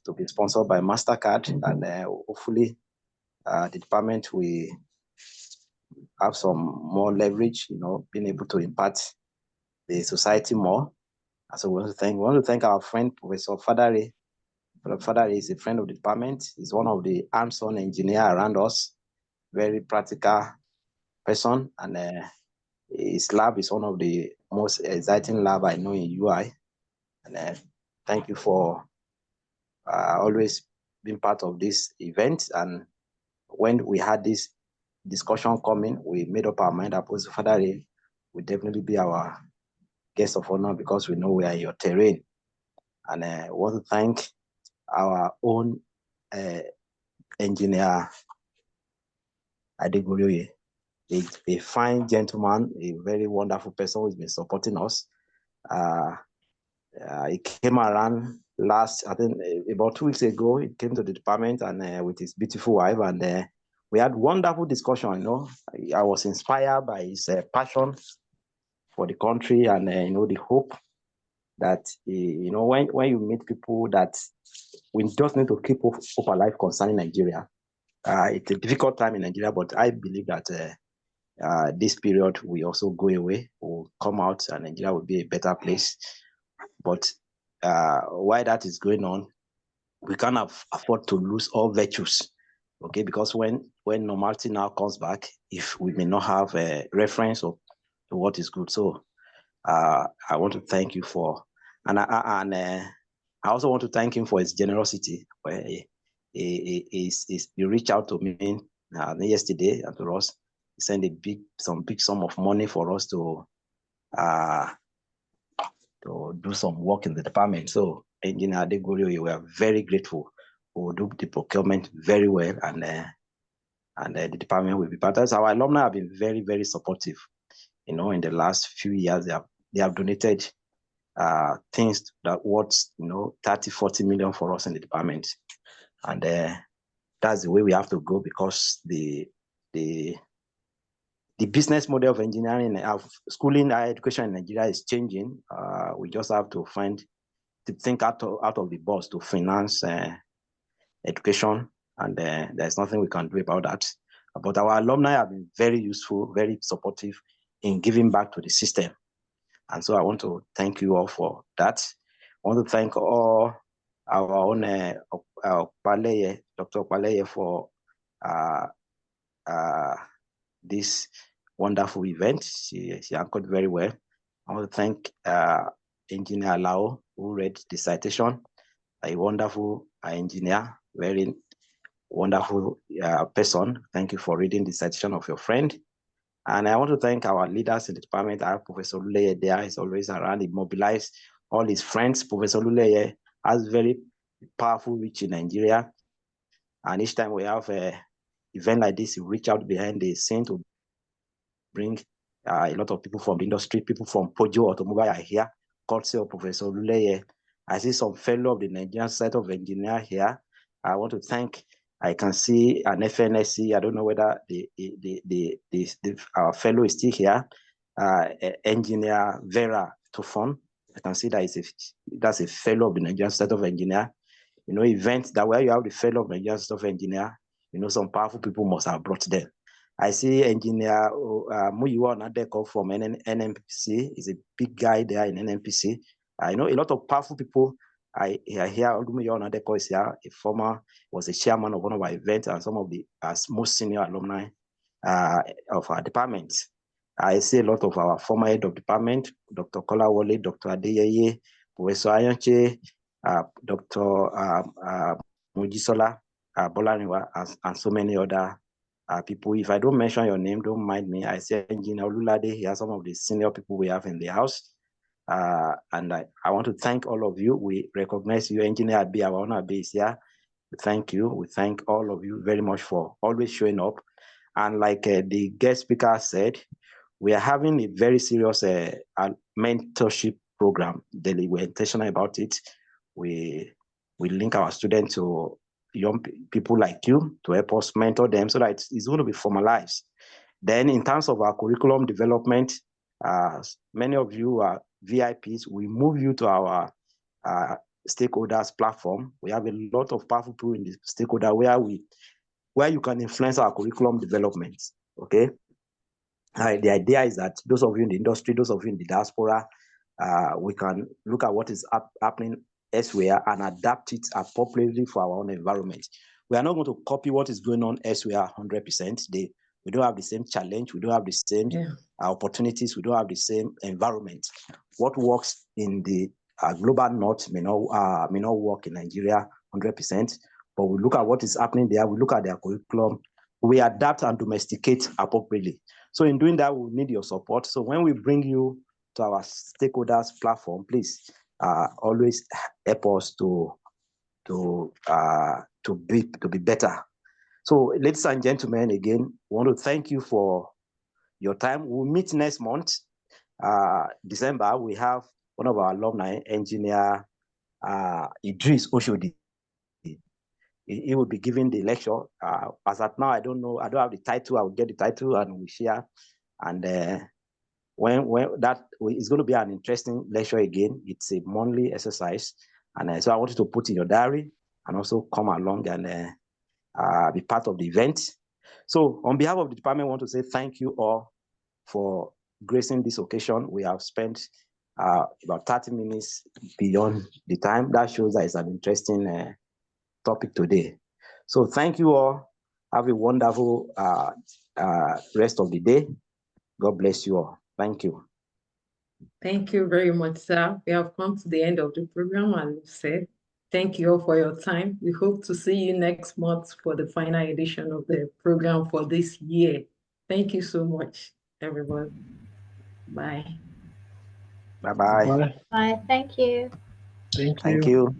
to be sponsored by MasterCard, and hopefully the department will have some more leverage, being able to impact the society more. And so we want to thank our friend, Professor Fadare. Professor Fadare is a friend of the department. He's one of the hands-on engineers around us, very practical person, and his lab is one of the most exciting lab I know in UI. And thank you for always being part of this event. And when we had this discussion coming, we made up our mind that Professor Fadare will definitely be our guest of honor because we know we are in your terrain. And I want to thank our own engineer, Adegorioye, a fine gentleman, a very wonderful person who's been supporting us. He came around I think about 2 weeks ago. He came to the department and with his beautiful wife, and we had wonderful discussion. I was inspired by his passion for the country and the hope that when you meet people that we just need to keep hope alive concerning Nigeria. It's a difficult time in Nigeria, but I believe that this period will also go away, will come out, and Nigeria will be a better place. But while that is going on, we can't afford to lose all virtues, okay? Because when normality now comes back, if we may not have a reference to what is good. So I want to thank you for, and I also want to thank him for his generosity. Where he reached out to me yesterday and to us. He sent some big sum of money for us to do some work in the department. So, Engineer Adegorioye, we are very grateful. We will do the procurement very well, and the department will be part of it. Our alumni have been very, very supportive. In the last few years, they have donated things that worth 30-40 million for us in the department, and that's the way we have to go, because the business model of engineering, of schooling, higher education in Nigeria is changing. We just have to think out of the box to finance education, and there's nothing we can do about that. But our alumni have been very useful, very supportive in giving back to the system. And so I want to thank you all for that. I want to thank all our own Dr. Opaleye, for this wonderful event. She anchored very well. I want to thank Engineer Lao, who read the citation, a wonderful engineer, very wonderful person. Thank you for reading the citation of your friend. And I want to thank our leaders in the department. Our Professor Luleye there is always around. He mobilized all his friends. Professor Luleye has very powerful reach in Nigeria. And each time we have an event like this, he reach out behind the scene to bring a lot of people from the industry, people from Pojo Automobile are here, courtesy of Professor Luleye. I see some fellow of the Nigerian Society of Engineers here. I want to thank, I can see an FNSC, I don't know whether our fellow is still here, Engineer Vera Tufon. I can see that that's a fellow of the Nigerian Society of Engineers. You know, events that where you have the fellow of Nigerian Society of Engineers, you know, some powerful people must have brought them. I see Engineer Muyiwa Nadeko from NNPC. He's a big guy there in NNPC. I know a lot of powerful people. I hear Muyiwa Nadeko is here, was a chairman of one of our events and some of the most senior alumni of our department. I see a lot of our former head of department, Dr. Kolawole, Dr. Adeyeye, Professor Ayonche, Dr. Mujisola, Bolaniwa, and so many other people. If I don't mention your name, don't mind me. I see Engineer Olulade here, some of the senior people we have in the house. And I want to thank all of you. We recognize you, Engineer Abi, our owner base here. We thank you. We thank all of you very much for always showing up. And like the guest speaker said, we are having a very serious mentorship program. We're intentional about it. We link our students to young people like you to help us mentor them so that it's going to be formalized. Then in terms of our curriculum development, many of you are VIPs. We move you to our stakeholders platform. We have a lot of powerful people in the stakeholder where you can influence our curriculum development, okay? The idea is that those of you in the industry, those of you in the diaspora, we can look at what is happening elsewhere and adapt it appropriately for our own environment. We are not going to copy what is going on elsewhere 100%. We don't have the same challenge. We don't have the same opportunities. We don't have the same environment. What works in the global north may not work in Nigeria 100%, but we look at what is happening there. We look at their curriculum. We adapt and domesticate appropriately. So in doing that, we need your support. So when we bring you to our stakeholders platform, please always help us to be better. So ladies and gentlemen, again, we want to thank you for your time. We'll meet next month, December. We have one of our alumni, Engineer Idris Oshodi. He will be giving the lecture. As at now, I don't know. I don't have the title. I will get the title and we share. And when that is going to be an interesting lecture again. It's a monthly exercise, and so I want you to put in your diary and also come along and be part of the event. So on behalf of the department, I want to say thank you all for gracing this occasion. We have spent about 30 minutes beyond the time. That shows that it's an interesting topic today. So thank you all. Have a wonderful rest of the day. God bless you all. Thank you. Thank you very much, sir. We have come to the end of the program, and we've said thank you all for your time. We hope to see you next month for the final edition of the program for this year. Thank you so much, everyone. Bye. Bye-bye. Bye. Bye. Thank you. Thank you. Thank you.